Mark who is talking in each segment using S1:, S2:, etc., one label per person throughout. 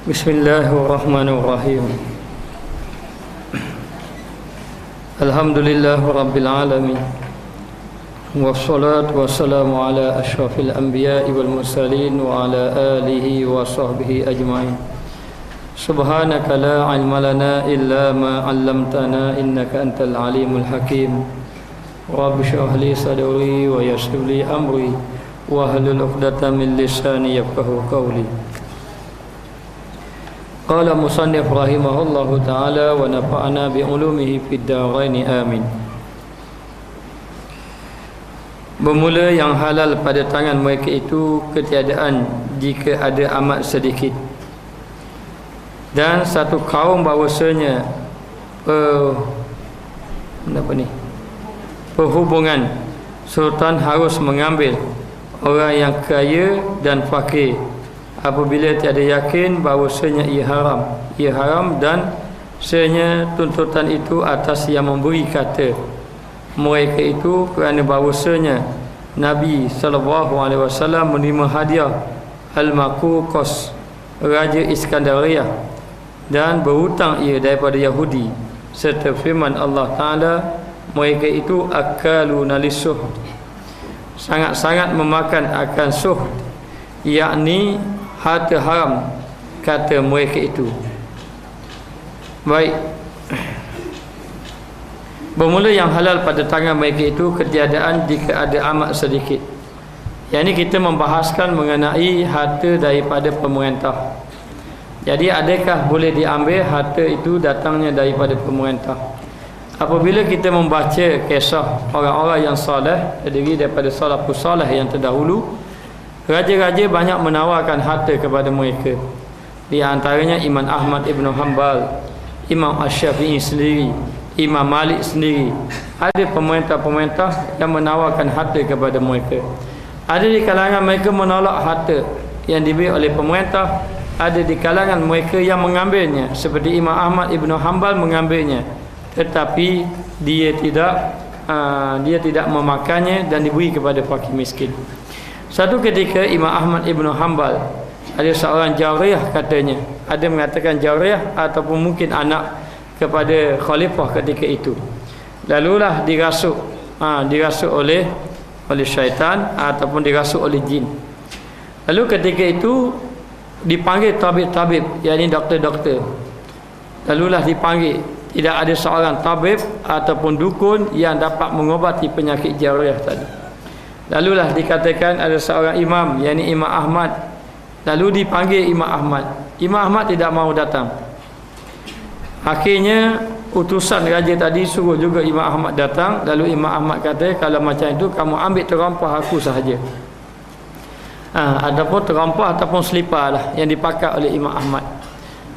S1: Bismillahirrahmanirrahim. Alhamdulillahirabbil alamin. Wassalatu wassalamu ala asyrafil anbiya'i wal mursalin wa ala alihi wa sahbihi ajma'in. Subhanaka la ilma lana illa ma 'allamtana innaka antal alimul hakim. Rabbi shrah li sadri wa yassir li amri wa hlul 'uqdatam min lisani yafqahu qawli. Qala musannif rahimahullahu ta'ala wa nafa'ana bi ulumihi fid dharain amin. Bermula yang halal pada tangan mereka itu ketiadaan jika ada amat sedikit, dan satu kaum bahawasanya perhubungan sultan harus mengambil orang yang kaya dan fakir apabila tiada yakin bahawasanya ia haram, dan sebenarnya tuntutan itu atas yang memberi kata mereka itu kerana bahawasanya Nabi SAW menerima hadiah Al-Maquqas Raja Iskandariyah dan berhutang ia daripada Yahudi, serta firman Allah Ta'ala, mereka itu akaluna lisuh, sangat-sangat memakan akan suh, yakni harta haram, kata mereka itu. Baik, bermula yang halal pada tangan mereka itu ketiadaan jika ada amat sedikit. Yang ini kita membahaskan mengenai harta daripada pemerintah. Jadi adakah boleh diambil harta itu datangnya daripada pemerintah? Apabila kita membaca kisah orang-orang yang soleh, terdiri daripada salafus soleh yang terdahulu, raja-raja banyak menawarkan harta kepada mereka. Di antaranya Imam Ahmad Ibn Hanbal, Imam Asy-Syafi'i sendiri, Imam Malik sendiri. Ada pemerintah-pemerintah yang menawarkan harta kepada mereka. Ada di kalangan mereka menolak harta yang diberi oleh pemerintah. Ada di kalangan mereka yang mengambilnya, seperti Imam Ahmad Ibn Hanbal mengambilnya, tetapi dia tidak memakannya dan diberi kepada fakir miskin. Satu ketika Imam Ahmad Ibn Hanbal, ada seorang Jauriyah katanya, ada mengatakan Jauriyah ataupun mungkin anak kepada khalifah ketika itu, lalulah dirasuk oleh syaitan ataupun dirasuk oleh jin. Lalu ketika itu dipanggil tabib-tabib, yakni doktor-doktor. Lalulah dipanggil, tidak ada seorang tabib ataupun dukun yang dapat mengobati penyakit Jauriyah tadi. Lalulah dikatakan ada seorang imam, yakni Imam Ahmad. Lalu dipanggil Imam Ahmad. Imam Ahmad tidak mahu datang. Akhirnya utusan raja tadi suruh juga Imam Ahmad datang. Lalu Imam Ahmad kata, kalau macam itu kamu ambil terampah aku sahaja. Ataupun terampah ataupun selipar lah yang dipakai oleh Imam Ahmad.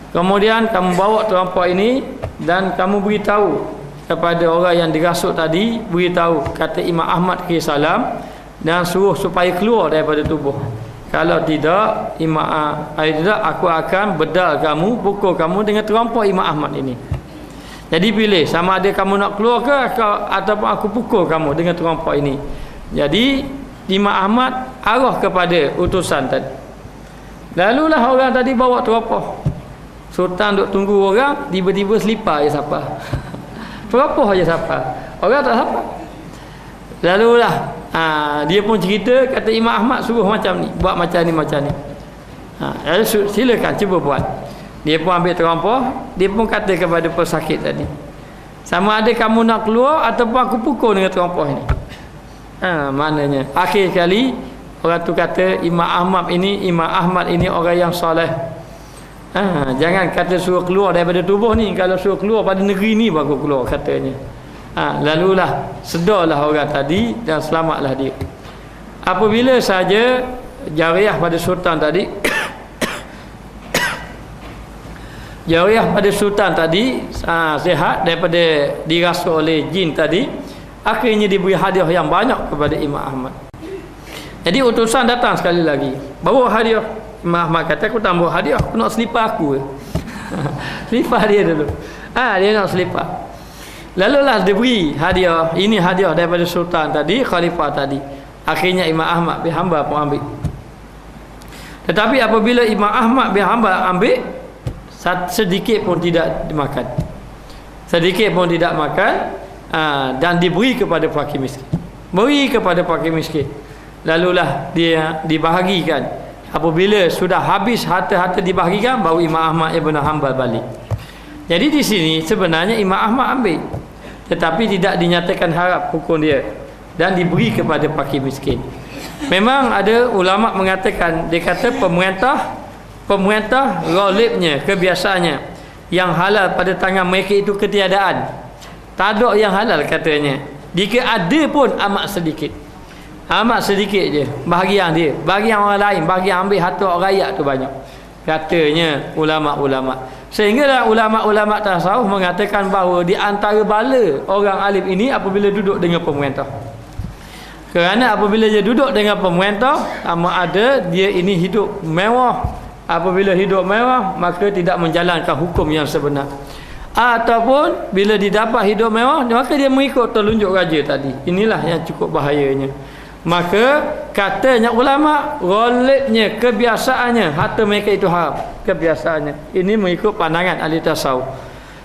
S1: Kemudian kamu bawa terampah ini dan kamu beritahu kepada orang yang dirasuk tadi, beritahu, kata Imam Ahmad salam, dan suruh supaya keluar daripada tubuh. Kalau tidak, aku akan bedal kamu, pukul kamu dengan terampah Imam Ahmad ini. Jadi pilih, sama ada kamu nak keluar ke ataupun aku pukul kamu dengan terampah ini. Jadi Imam Ahmad arah kepada utusan tadi. Lalulah orang tadi bawa terampah. Sultan duk tunggu orang, tiba-tiba selipar je siapa. Terampah je siapa. Orang tak siapa. Lalulah dia pun cerita, kata Imam Ahmad suruh macam ni, buat macam ni. Lalu silakan cuba buat. Dia pun ambil terampah, dia pun kata kepada pesakit tadi, sama ada kamu nak keluar ataupun aku pukul dengan terampah ini. Maknanya akhir kali orang tu kata Imam Ahmad ini orang yang soleh. Jangan kata suruh keluar daripada tubuh ni, kalau suruh keluar pada negeri ni baru keluar katanya. Lalulah sedarlah orang tadi dan selamatlah dia. Apabila saja Jauriyah pada sultan tadi Jauriyah pada sultan tadi sihat daripada dirasuk oleh jin tadi, akhirnya diberi hadiah yang banyak kepada Imam Ahmad. Jadi utusan datang sekali lagi, bawa hadiah. Imam Ahmad kata, aku tak bawa hadiah, aku nak selipar aku. Selipar dia dulu. Dia nak selipar. Lalulah diberi hadiah. Ini hadiah daripada sultan tadi, khalifah tadi. Akhirnya Imam Ahmad bin Hanbal pun ambil. Tetapi apabila Imam Ahmad bin Hanbal ambil, sedikit pun tidak dimakan, sedikit pun tidak makan, dan diberi kepada fakir miskin, beri kepada fakir miskin. Lalulah dia dibahagikan. Apabila sudah habis harta-harta dibahagikan, baru Imam Ahmad Ibn Hanbal balik. Jadi di sini sebenarnya Imam Ahmad ambil, tetapi tidak dinyatakan haram hukum dia, dan diberi kepada fakir miskin. Memang ada ulama mengatakan, dia kata pemerintah ghalibnya, kebiasaannya, yang halal pada tangan mereka itu ketiadaan. Tak ada yang halal katanya. Jika ada pun amat sedikit, amat sedikit je bahagian dia, bahagian orang lain, bahagian ambil harta orang rakyat tu banyak, katanya ulama-ulama. Sehinggalah ulama-ulama tasawuf mengatakan bahawa di antara bala orang alim ini apabila duduk dengan pemerintah. Kerana apabila dia duduk dengan pemerintah, sama ada dia ini hidup mewah. Apabila hidup mewah, maka tidak menjalankan hukum yang sebenar. Ataupun bila didapat hidup mewah, maka dia mengikut telunjuk raja tadi. Inilah yang cukup bahayanya. Maka katanya ulama, ghalibnya, kebiasaannya harta mereka itu haram, kebiasaannya. Ini mengikut pandangan ahli tasawuf.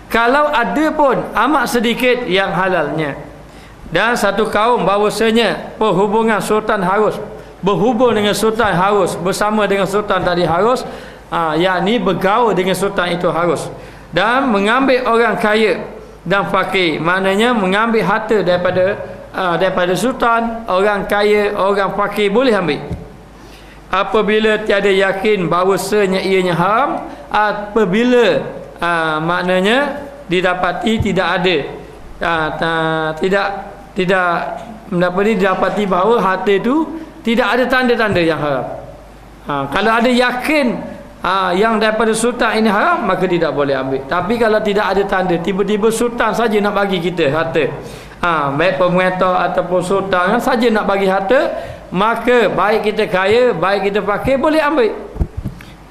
S1: Kalau ada pun amat sedikit yang halalnya. Dan satu kaum bahawasanya perhubungan sultan harus berhubung dengan sultan, harus bersama dengan sultan tadi harus, yakni bergaul dengan sultan itu harus, dan mengambil orang kaya dan fakir, maknanya mengambil harta daripada sultan, orang kaya, orang fakir boleh ambil apabila tiada yakin bahawasanya ianya haram. Apabila maknanya didapati tidak ada didapati bahawa harta itu tidak ada tanda-tanda yang haram. Kalau ada yakin yang daripada sultan ini haram, maka tidak boleh ambil. Tapi kalau tidak ada tanda, tiba-tiba sultan saja nak bagi kita harta, baik pemerintah ataupun sultan saja nak bagi harta, maka baik kita kaya, baik kita fakir, boleh ambil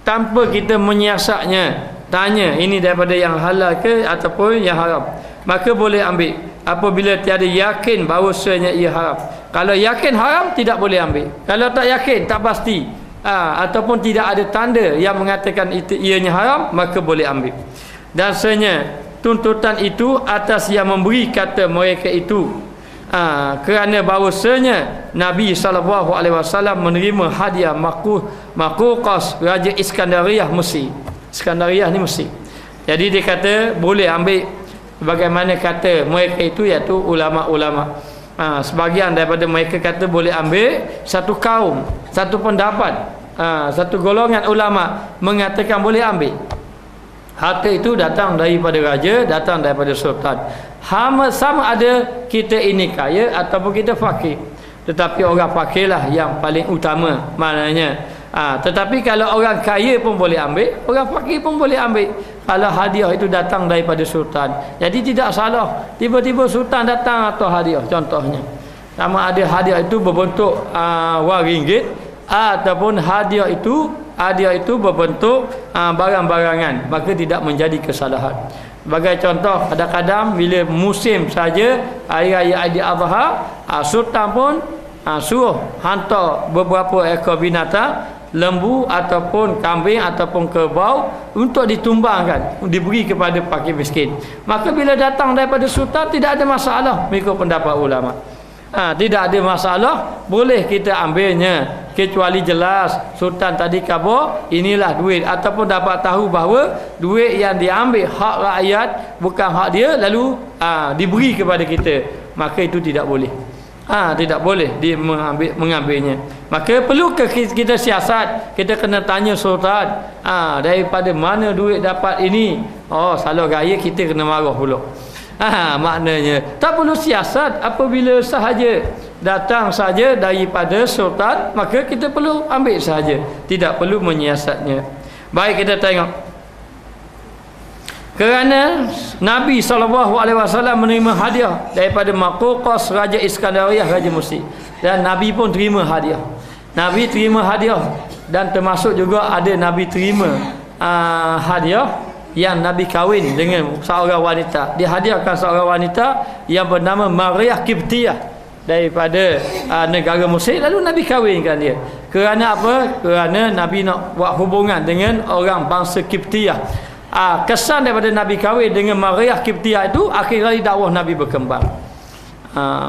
S1: tanpa kita menyiasatnya, tanya ini daripada yang halal ke ataupun yang haram, maka boleh ambil. Apabila tiada yakin bahawasanya ia haram. Kalau yakin haram, tidak boleh ambil. Kalau tak yakin, tak pasti, ataupun tidak ada tanda yang mengatakan itu ianya haram, maka boleh ambil. Dan sebenarnya tuntutan itu atas yang memberi kata mereka itu, kerana bahawasanya Nabi SAW menerima hadiah Makuqas Raja Iskandariah Mesir. Iskandariah ni Mesir. Jadi dia kata boleh ambil. Bagaimana kata mereka itu, iaitu ulama-ulama, sebahagian daripada mereka kata boleh ambil. Satu kaum, satu pendapat, satu golongan ulama mengatakan boleh ambil. Harta itu datang daripada raja, datang daripada sultan. Sama ada kita ini kaya ataupun kita fakir. Tetapi orang fakirlah yang paling utama maknanya. Tetapi kalau orang kaya pun boleh ambil, orang fakir pun boleh ambil, kalau hadiah itu datang daripada sultan. Jadi tidak salah tiba-tiba sultan datang atau hadiah, contohnya sama ada hadiah itu berbentuk wang ringgit, ataupun hadiah itu berbentuk barang-barangan, maka tidak menjadi kesalahan. Sebagai contoh, kadang-kadang bila musim saja hari raya Aidiladha, sultan pun suruh hantar beberapa ekor binatang, lembu ataupun kambing ataupun kerbau, untuk ditumbangkan, diberi kepada fakir miskin. Maka bila datang daripada sultan, tidak ada masalah mengikut pendapat ulama. Tidak ada masalah, boleh kita ambilnya, kecuali jelas sultan tadi khabar inilah duit, ataupun dapat tahu bahawa duit yang diambil hak rakyat, bukan hak dia, lalu diberi kepada kita, maka itu tidak boleh. Tidak boleh dia mengambilnya. Maka perlu kita siasat, kita kena tanya sultan, daripada mana duit dapat ini. Salah gaya, kita kena marah pula. Maknanya tak perlu siasat. Apabila sahaja datang saja daripada sultan, maka kita perlu ambil sahaja, tidak perlu menyiasatnya. Baik, kita tengok. Kerana Nabi SAW menerima hadiah daripada Makuqas Raja Iskandariah, Raja Mesir, dan Nabi pun terima hadiah. Nabi terima hadiah, dan termasuk juga ada Nabi terima hadiah yang Nabi kahwin dengan seorang wanita. Dia hadiahkan seorang wanita yang bernama Maryah Qibtiyah. daripada negara musyrik, lalu Nabi kahwinkan dia. Kerana apa? Kerana Nabi nak buat hubungan dengan orang bangsa Kiptiyah. Kesan daripada Nabi kahwin dengan Maryah Kiptiyah itu, akhir kali dakwah Nabi berkembang.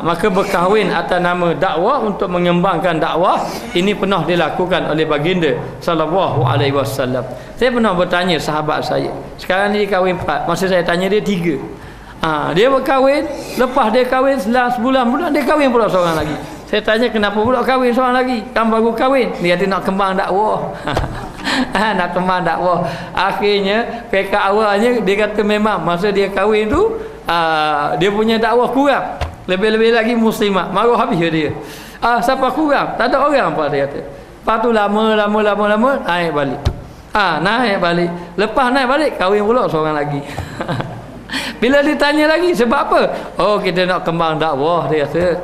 S1: Maka berkahwin atas nama dakwah untuk mengembangkan dakwah ini pernah dilakukan oleh baginda sallallahu alaihi wasallam. Saya pernah bertanya sahabat saya, sekarang ni dia kahwin 4, masa saya tanya dia 3. Dia berkahwin, lepas dia kahwin sebulan dia kahwin pula seorang lagi. Saya tanya kenapa pula kahwin seorang lagi, kan baru kahwin. Dia kata nak kembang dakwah. Nak kembang dakwah. Akhirnya pekak awalnya dia kata memang masa dia kahwin tu dia punya dakwah kurang. Lebih-lebih lagi muslimat, marah habis dia. Siapa kurang? Tak ada orang apa dia kata. Lepas tu lama naik balik. Naik balik. Lepas naik balik kahwin pula seorang lagi. Bila ditanya lagi sebab apa? Oh, kita nak kembang dakwah dia kata.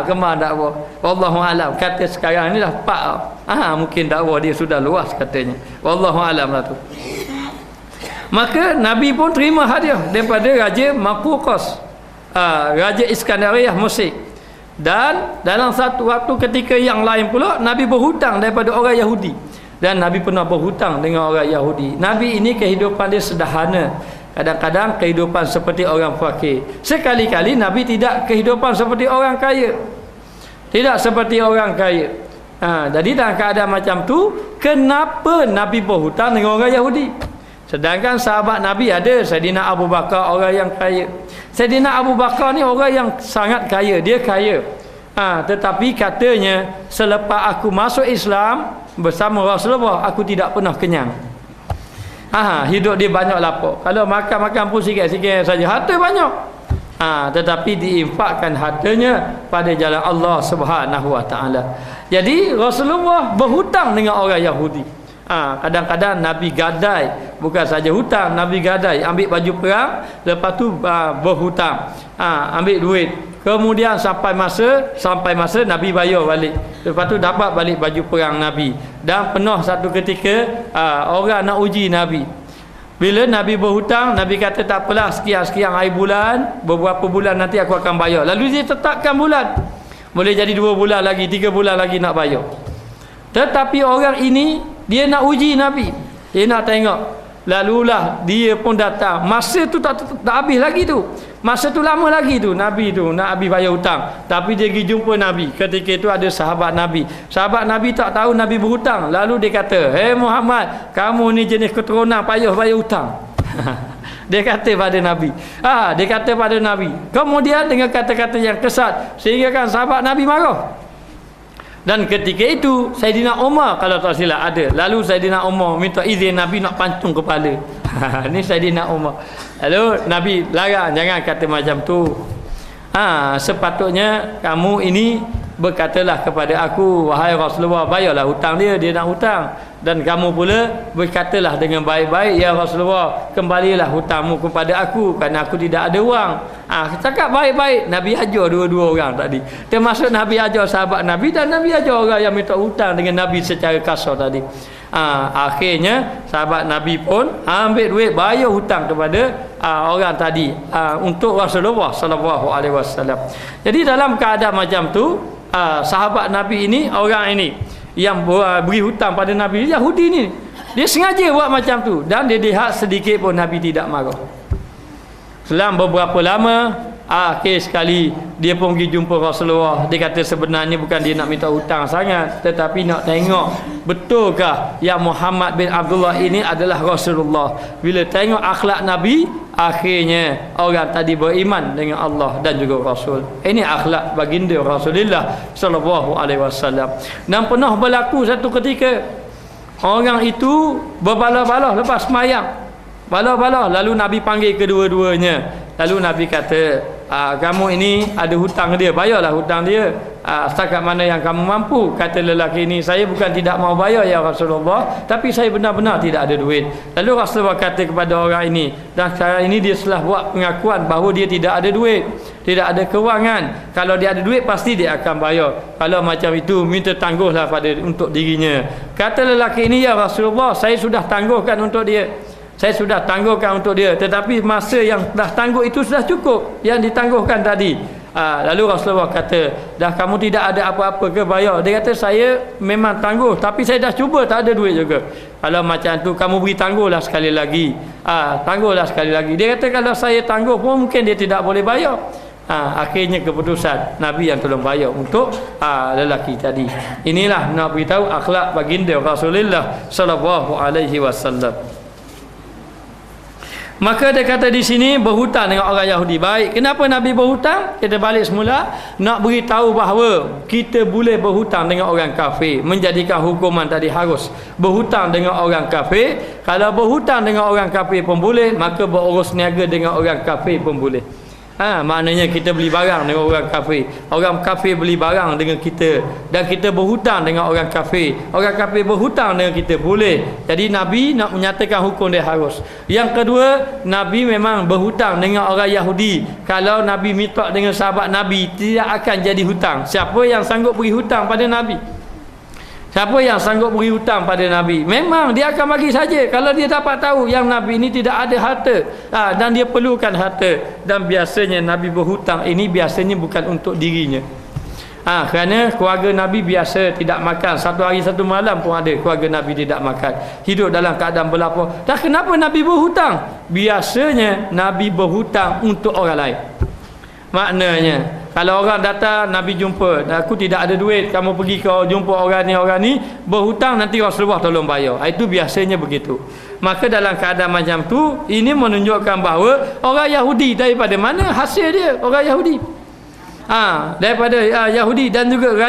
S1: Kembang dakwah. Wallahu alam. Kata sekarang ni dah 4. Mungkin dakwah dia sudah luas katanya. Wallahu alam lah tu. Maka Nabi pun terima hadiah daripada Raja Maquqas, Raja Iskandariyah Mesir. Dan dalam satu waktu ketika yang lain pula Nabi berhutang daripada orang Yahudi. Dan Nabi pernah berhutang dengan orang Yahudi. Nabi ini kehidupan dia sederhana. Kadang-kadang kehidupan seperti orang fakir. Sekali-kali Nabi tidak kehidupan seperti orang kaya. Tidak seperti orang kaya. Jadi dalam keadaan macam tu, kenapa Nabi berhutang dengan orang Yahudi? Sedangkan sahabat Nabi ada Saidina Abu Bakar, orang yang kaya. Saidina Abu Bakar ni orang yang sangat kaya, dia kaya. Tetapi katanya selepas aku masuk Islam bersama Rasulullah, aku tidak pernah kenyang. Hidup dia banyak lapar. Kalau makan pun sikit-sikit saja, harta banyak. Tetapi diinfakkan hartanya pada jalan Allah Subhanahu wa taala. Jadi Rasulullah berhutang dengan orang Yahudi. Kadang-kadang Nabi gadai, bukan saja hutang, Nabi gadai, ambil baju perang, lepas tu berhutang, ambil duit, kemudian sampai masa Nabi bayar balik, lepas tu dapat balik baju perang Nabi. Dan pernah satu ketika orang nak uji Nabi. Bila Nabi berhutang, Nabi kata tak apalah, sekian-sekian hari bulan, beberapa bulan nanti aku akan bayar. Lalu dia tetapkan bulan, boleh jadi 2 bulan lagi, 3 bulan lagi nak bayar. Tetapi orang ini dia nak uji Nabi, dia nak tengok. Lalulah dia pun datang. Masa tu tak habis lagi tu. Masa tu lama lagi tu Nabi tu nak habis bayar hutang. Tapi dia pergi jumpa Nabi. Ketika itu ada sahabat Nabi. Sahabat Nabi tak tahu Nabi berhutang. Lalu dia kata, "Hei Muhammad, kamu ni jenis keturunan payah bayar hutang." Dia kata pada Nabi. Dia kata pada Nabi. Kemudian dengan kata-kata yang kesat sehingga kan sahabat Nabi marah. Dan ketika itu Saidina Umar kalau tak silap ada. Lalu Saidina Umar minta izin Nabi nak pancung kepala. Ni Saidina Umar. Lalu Nabi larang, jangan kata macam tu. Sepatutnya kamu ini berkatalah kepada aku, wahai Rasulullah, bayarlah hutang dia nak hutang. Dan kamu pula berkatalah dengan baik-baik, ya Rasulullah, kembalilah hutangmu kepada aku kerana aku tidak ada wang. Cakap baik-baik. Nabi ajar dua-dua orang tadi, termasuk Nabi ajar sahabat Nabi, dan Nabi ajar orang yang minta hutang dengan Nabi secara kasar tadi. Akhirnya sahabat Nabi pun ambil duit bayar hutang kepada orang tadi untuk Rasulullah sallallahu alaihi wasallam. Jadi dalam keadaan macam tu, sahabat Nabi ini, orang ini yang beri hutang pada Nabi, Yahudi ni, dia sengaja buat macam tu, dan dia lihat sedikit pun Nabi tidak marah. Selang beberapa lama, akhir sekali dia pun pergi jumpa Rasulullah. Dia kata sebenarnya bukan dia nak minta hutang sangat, tetapi nak tengok betulkah yang Muhammad bin Abdullah ini adalah Rasulullah. Bila tengok akhlak Nabi, akhirnya orang tadi beriman dengan Allah dan juga Rasul. Ini akhlak baginda Rasulullah sallallahu alaihi wasallam. Dan pernah berlaku satu ketika, orang itu berbalah-balah lepas sembahyang. Balah-balah, lalu Nabi panggil kedua-duanya. Lalu Nabi kata, kamu ini ada hutang dia, bayarlah hutang dia setakat mana yang kamu mampu. Kata lelaki ini, saya bukan tidak mau bayar ya Rasulullah, tapi saya benar-benar tidak ada duit. Lalu Rasulullah kata kepada orang ini, dan sekarang ini dia telah buat pengakuan bahawa dia tidak ada duit, tidak ada kewangan. Kalau dia ada duit pasti dia akan bayar. Kalau macam itu, minta tangguhlah untuk dirinya. Kata lelaki ini, ya Rasulullah, saya sudah tangguhkan untuk dia, saya sudah tangguhkan untuk dia, tetapi masa yang dah tangguh itu sudah cukup yang ditangguhkan tadi. Lalu Rasulullah kata, dah kamu tidak ada apa-apa ke bayar? Dia kata, saya memang tangguh, tapi saya dah cuba tak ada duit juga. Kalau macam tu, kamu beri tangguhlah sekali lagi. Tangguhlah sekali lagi. Dia kata, kalau saya tangguh pun mungkin dia tidak boleh bayar. Akhirnya keputusan Nabi yang tolong bayar untuk lelaki tadi. Inilah nak beritahu akhlak baginda Rasulullah sallallahu alaihi wasallam. Maka dia kata di sini berhutang dengan orang Yahudi. Baik, kenapa Nabi berhutang? Kita balik semula, nak beritahu bahawa kita boleh berhutang dengan orang kafir, menjadikan hukuman tadi harus berhutang dengan orang kafir. Kalau berhutang dengan orang kafir pun boleh, maka berurus niaga dengan orang kafir pun boleh. Maknanya kita beli barang dengan orang kafir, orang kafir beli barang dengan kita, dan kita berhutang dengan orang kafir, orang kafir berhutang dengan kita, boleh. Jadi Nabi nak menyatakan hukum dia harus. Yang kedua, Nabi memang berhutang dengan orang Yahudi. Kalau Nabi minta dengan sahabat Nabi, tidak akan jadi hutang. Siapa yang sanggup beri hutang pada Nabi? Siapa yang sanggup beri hutang pada Nabi? Memang dia akan bagi saja. Kalau dia dapat tahu yang Nabi ini tidak ada harta, dan dia perlukan harta. Dan biasanya Nabi berhutang ini biasanya bukan untuk dirinya. Kerana keluarga Nabi biasa tidak makan. Satu hari satu malam pun ada keluarga Nabi tidak makan. Hidup dalam keadaan berlapar. Dan kenapa Nabi berhutang? Biasanya Nabi berhutang untuk orang lain. Maknanya, kalau orang datang, Nabi jumpa, aku tidak ada duit, kamu pergi kau jumpa orang ni, berhutang, nanti Rasulullah tolong bayar. Itu biasanya begitu. Maka dalam keadaan macam tu, ini menunjukkan bahawa orang Yahudi, daripada mana hasil dia? Orang Yahudi, daripada Yahudi, dan juga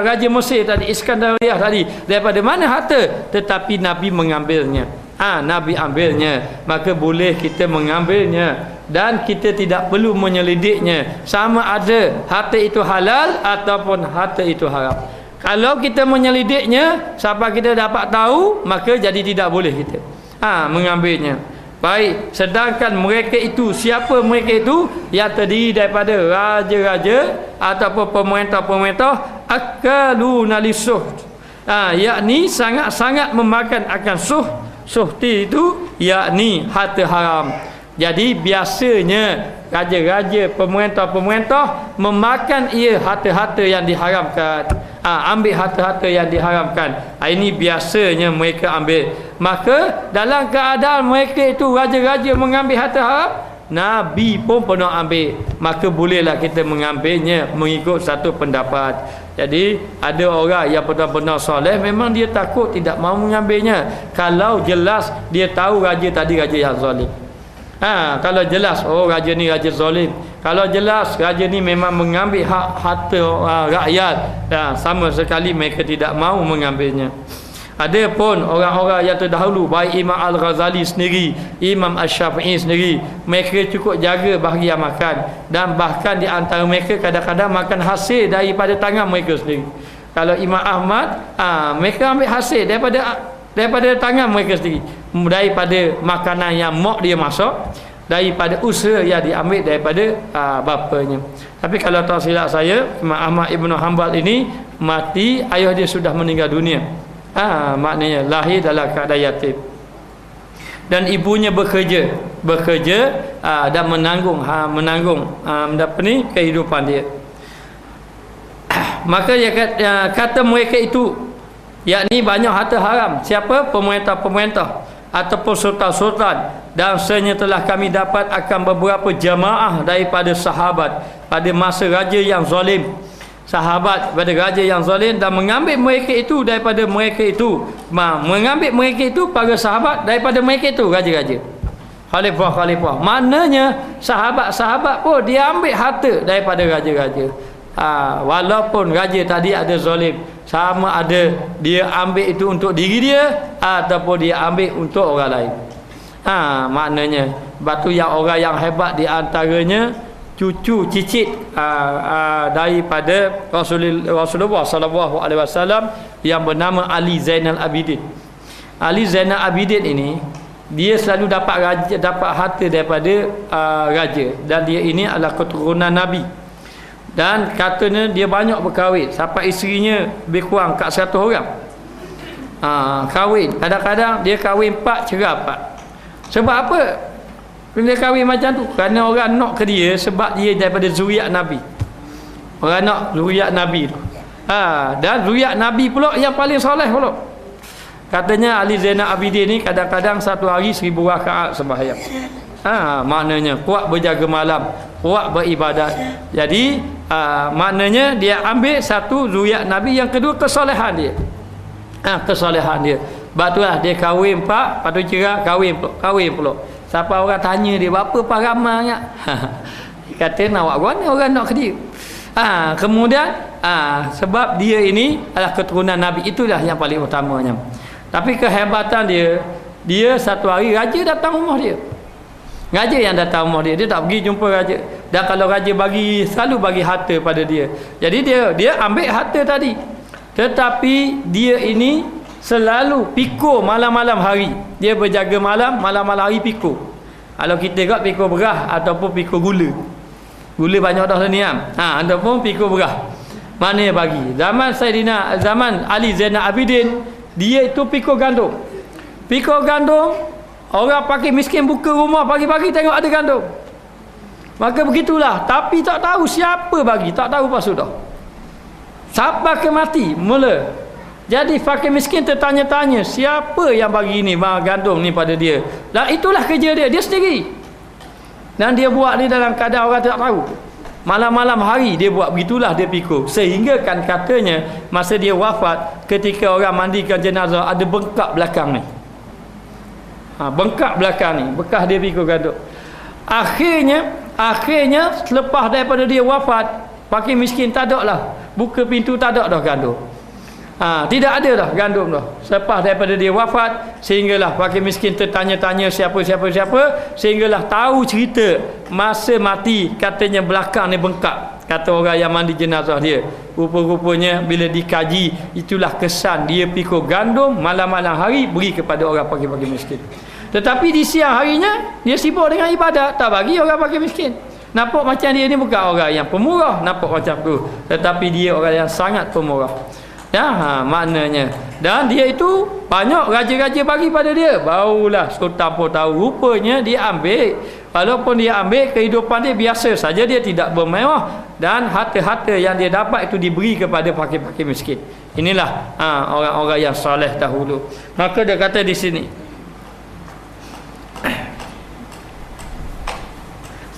S1: Raja Mesir tadi, Iskandariah tadi, daripada mana harta? Tetapi Nabi mengambilnya. Nabi ambilnya, maka boleh kita mengambilnya, dan kita tidak perlu menyelidiknya sama ada harta itu halal ataupun harta itu haram. Kalau kita menyelidiknya sampai kita dapat tahu, maka jadi tidak boleh kita mengambilnya. Baik, sedangkan mereka itu, siapa mereka itu? Yang terdiri daripada raja-raja ataupun pemerintah-pemerintah, akaluna lisuh, yakni sangat-sangat memakan akan suhti itu, yakni harta haram. Jadi biasanya raja-raja, pemerintah-pemerintah memakan harta-harta yang diharamkan, ambil harta-harta yang diharamkan. Ini biasanya mereka ambil. Maka dalam keadaan mereka itu raja-raja mengambil harta haram, Nabi pun pernah ambil. Maka bolehlah kita mengambilnya mengikut satu pendapat. Jadi ada orang yang benar-benar soleh, memang dia takut, tidak mahu mengambilnya. Kalau jelas dia tahu raja tadi raja yang zalim. Kalau jelas raja ni raja zalim, kalau jelas raja ni memang mengambil hak harta rakyat, sama sekali mereka tidak mahu mengambilnya. Ada pun orang-orang yang terdahulu, baik Imam Al-Ghazali sendiri, Imam Asy-Syafi'i sendiri, mereka cukup jaga bahagian makan, dan bahkan di antara mereka kadang-kadang makan hasil daripada tangan mereka sendiri. Kalau Imam Ahmad, mereka ambil hasil daripada tangan mereka sendiri, daripada makanan yang mak dia masak, daripada usaha yang diambil daripada bapanya. Tapi kalau tak silap saya, Imam Ahmad Ibn Hanbal ini mati, ayah dia sudah meninggal dunia. Maknanya lahir dalam keadaan yatim, dan ibunya bekerja dan menanggung kehidupan dia. Maka dia kata mereka itu, yakni banyak harta haram. Siapa? Pemerintah-pemerintah ataupun sultan-sultan. Dan sebenarnya telah kami dapat akan beberapa jamaah daripada sahabat pada masa raja yang zalim, sahabat pada raja yang zalim, dan mengambil mereka itu daripada mereka itu, mengambil mereka itu para sahabat daripada mereka itu raja-raja, khalifah. Maknanya sahabat-sahabat pun dia ambil harta daripada raja-raja. Walaupun raja tadi ada zalim, sama ada dia ambil itu untuk diri dia ataupun dia ambil untuk orang lain. Maknanya batu yang orang yang hebat di antaranya cucu cicit daripada Rasulullah sallallahu alaihi wasallam yang bernama Ali Zainal Abidin. Ali Zainal Abidin ini dia selalu dapat harta daripada raja, dan dia ini adalah keturunan Nabi. Dan katanya dia banyak berkahwin sampai isterinya lebih kurang kat 100 orang. Kahwin, kadang-kadang dia kahwin 4, cerai 4. Sebab apa? Dia kahwin macam tu kerana orang nak ke dia sebab dia daripada zuriat Nabi. Orang nak zuriat Nabi tu. Dan zuriat Nabi pula yang paling soleh pula. Katanya Ali Zainal Abidin ni kadang-kadang satu hari 1000 rakaat sembahyang. Maknanya kuat berjaga malam, kuat beribadat. Jadi maknanya dia ambil satu zuriat Nabi, yang kedua kesolehan dia. Kesolehan dia. Sebab tu lah dia kahwin 4, lepas tu cerai, kahwin pula. Siapa orang tanya dia, berapa paramanya? Dia kata nak buat mana orang nak ke dia. Kemudian sebab dia ini adalah keturunan Nabi, itulah yang paling utamanya. Tapi kehebatan dia satu hari raja datang rumah dia. Raja yang datang rumah dia tak pergi jumpa raja. Dan kalau raja selalu bagi harta pada dia. Jadi dia ambil harta tadi. Tetapi dia ini selalu pikul malam-malam hari. Dia berjaga malam hari pikul. Kalau kita kat pikul beras ataupun pikul gula. Gula banyak dah ni ataupun pikul beras. Mana yang bagi? Zaman Ali Zainal Abidin, dia itu pikul gandum. Pikul gandum, orang pakai miskin buka rumah pagi-pagi tengok ada gandum. Maka begitulah, tapi tak tahu siapa bagi, tak tahu apa sudah. Sampai ke mati mula. Jadi fakir miskin tertanya-tanya, siapa yang bagi ni gandum ni pada dia? Dan itulah kerja dia sendiri. Dan dia buat ni dalam keadaan orang tak tahu. Malam-malam hari dia buat begitulah, dia pikul. Sehingga kan katanya masa dia wafat, ketika orang mandikan jenazah, ada bengkak belakang ni. Bengkak belakang ni, bekas dia pikul gandum. Akhirnya selepas daripada dia wafat, fakir miskin tak ada lah. Buka pintu tak ada dah gandum. Tidak ada dah gandum dah. Selepas daripada dia wafat, sehinggalah fakir miskin tertanya-tanya siapa, sehinggalah tahu cerita masa mati, katanya belakang ni bengkak, kata orang yang mandi jenazah dia. Rupa-rupanya bila dikaji, itulah kesan dia pikul gandum malam-malam hari beri kepada orang fakir-fakir miskin. Tetapi di siang harinya dia sibuk dengan ibadat, tak bagi orang fakir miskin. Nampak macam dia ni bukan orang yang pemurah, nampak macam tu, tetapi dia orang yang sangat pemurah. Maknanya. Dan dia itu banyak raja-raja bagi pada dia. Barulah Sultan pun tahu. Rupanya dia ambil. Walaupun dia ambil, kehidupan dia biasa saja, dia tidak bermewah. Dan harta-harta yang dia dapat itu diberi kepada fakir-fakir miskin. Inilah orang-orang yang soleh dahulu. Maka dia kata di sini,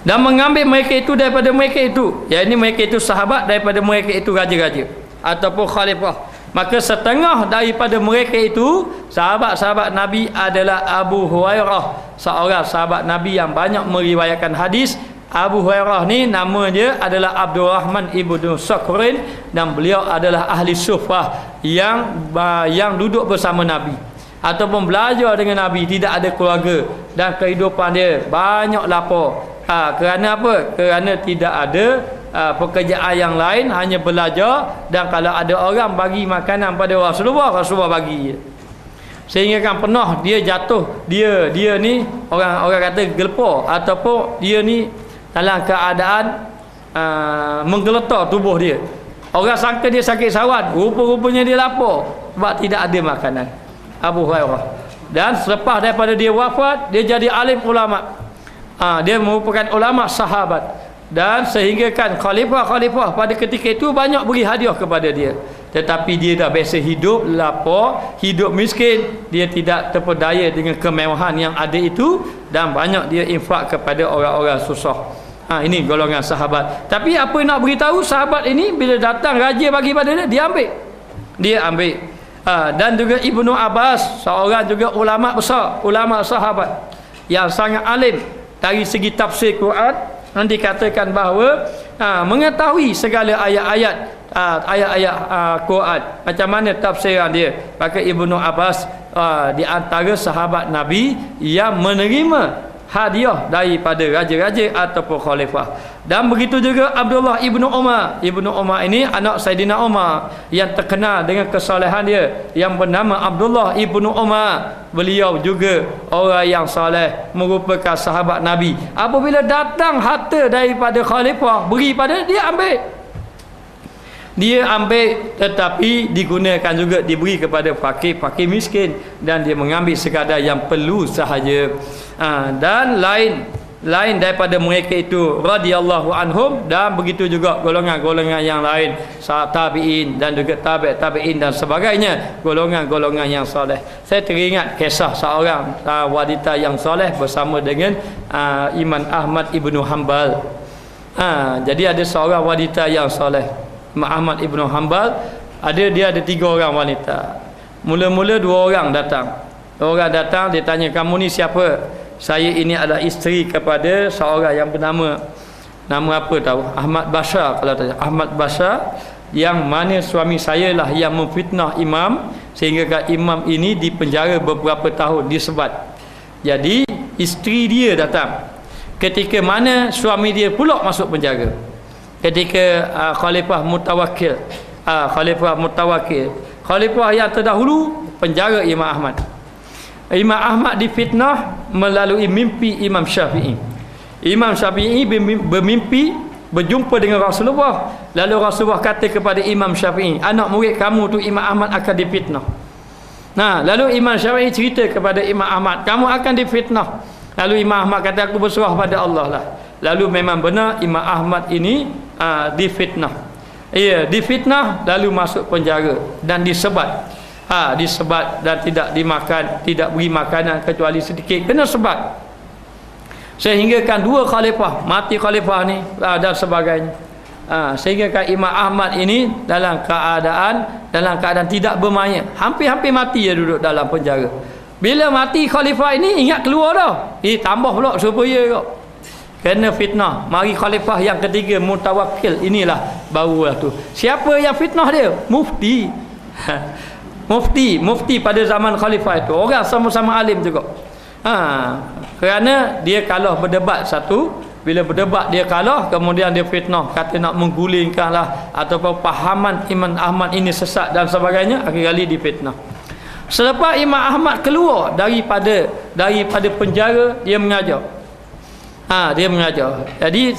S1: dan mengambil mereka itu daripada mereka itu, yakni mereka itu sahabat, daripada mereka itu raja-raja ataupun khalifah. Maka setengah daripada mereka itu sahabat-sahabat Nabi adalah Abu Hurairah, seorang sahabat Nabi yang banyak meriwayatkan hadis. Abu Hurairah ni nama dia adalah Abdurrahman ibnu Sakhrin, dan beliau adalah ahli sufah yang duduk bersama Nabi ataupun belajar dengan Nabi, tidak ada keluarga, dan kehidupan dia banyak lapar. Kerana apa? Kerana tidak ada pekerjaan yang lain, hanya belajar. Dan kalau ada orang bagi makanan pada Rasulullah bagi. Sehingga kan pernah dia jatuh, dia ni orang kata gelapar, ataupun dia ni dalam keadaan menggeletar tubuh dia. Orang sangka dia sakit sawan, rupa-rupanya dia lapar sebab tidak ada makanan. Abu Hurairah. Dan selepas daripada dia wafat, dia jadi alim ulama. Dia merupakan ulama sahabat. Dan sehingga kan khalifah pada ketika itu banyak beri hadiah kepada dia. Tetapi dia dah biasa hidup lapar, hidup miskin, dia tidak terpedaya dengan kemewahan yang ada itu, dan banyak dia infak kepada orang-orang susah. Ini golongan sahabat. Tapi apa nak beritahu, sahabat ini bila datang raja bagi pada dia ambil. Dan juga Ibnu Abbas, seorang juga ulama besar, ulama sahabat yang sangat alim dari segi tafsir Quran, yang dikatakan bahawa mengetahui segala ayat-ayat Quran, macam mana tafsiran dia. Maka Ibnu Abbas di antara sahabat Nabi yang menerima hadiah daripada raja-raja ataupun khalifah. Dan begitu juga Abdullah ibnu Umar. Ibnu Umar ini anak Saidina Umar yang terkenal dengan kesalehan dia, yang bernama Abdullah ibnu Umar. Beliau juga orang yang soleh, merupakan sahabat Nabi. Apabila datang harta daripada khalifah, beri pada dia ambil, tetapi digunakan juga, diberi kepada fakir miskin, dan dia mengambil sekadar yang perlu sahaja. Dan lain lain daripada mereka itu radhiyallahu anhum, dan begitu juga golongan-golongan yang lain, tabi'in dan juga tabi'in dan sebagainya, golongan-golongan yang soleh. Saya teringat kisah seorang wanita yang soleh bersama dengan Imam Ahmad Ibnu Hanbal. Jadi ada seorang wanita yang soleh, Imam Ahmad Ibnu Hanbal, dia ada 3 orang wanita. Mula-mula 2 orang datang. Orang datang, dia tanya, kamu ni siapa? Saya ini adalah isteri kepada seorang yang bernama, nama apa tahu? Ahmad Bashar. Kalau tanya Ahmad Bashar, yang mana suami saya lah yang memfitnah imam, sehingga imam ini dipenjara beberapa tahun disebat. Jadi isteri dia datang ketika mana suami dia pula masuk penjara, ketika Khalifah Mutawakkil, Khalifah yang terdahulu penjara Imam Ahmad. Imam Ahmad difitnah melalui mimpi Imam Syafi'i. Imam Syafi'i bermimpi berjumpa dengan Rasulullah. Lalu Rasulullah kata kepada Imam Syafi'i, anak murid kamu tu Imam Ahmad akan difitnah. Lalu Imam Syafi'i cerita kepada Imam Ahmad, kamu akan difitnah. Lalu Imam Ahmad kata, aku berserah pada Allah lah. Lalu memang benar Imam Ahmad ini difitnah. Difitnah lalu masuk penjara dan disebat. Disebat dan tidak dimakan, tidak beri makanan kecuali sedikit, kena sebat. Sehingga kan 2 khalifah, mati khalifah ni dan sebagainya. Sehingga kan Imam Ahmad ini dalam keadaan tidak bermayat, hampir-hampir mati dia duduk dalam penjara. Bila mati khalifah ini, ingat keluar dah. Tambah pula supaya kena fitnah. Mari khalifah yang ketiga Mutawakkil, inilah barulah tu. Siapa yang fitnah dia? Mufti. Mufti pada zaman khalifah itu, orang sama-sama alim juga. Kerana dia kalah berdebat satu, bila berdebat dia kalah, kemudian dia fitnah, kata nak menggulingkan lah, ataupun pahaman Imam Ahmad ini sesat dan sebagainya, akhir kali difitnah. Selepas Imam Ahmad keluar daripada penjara, dia mengajar. Dia mengajar. Jadi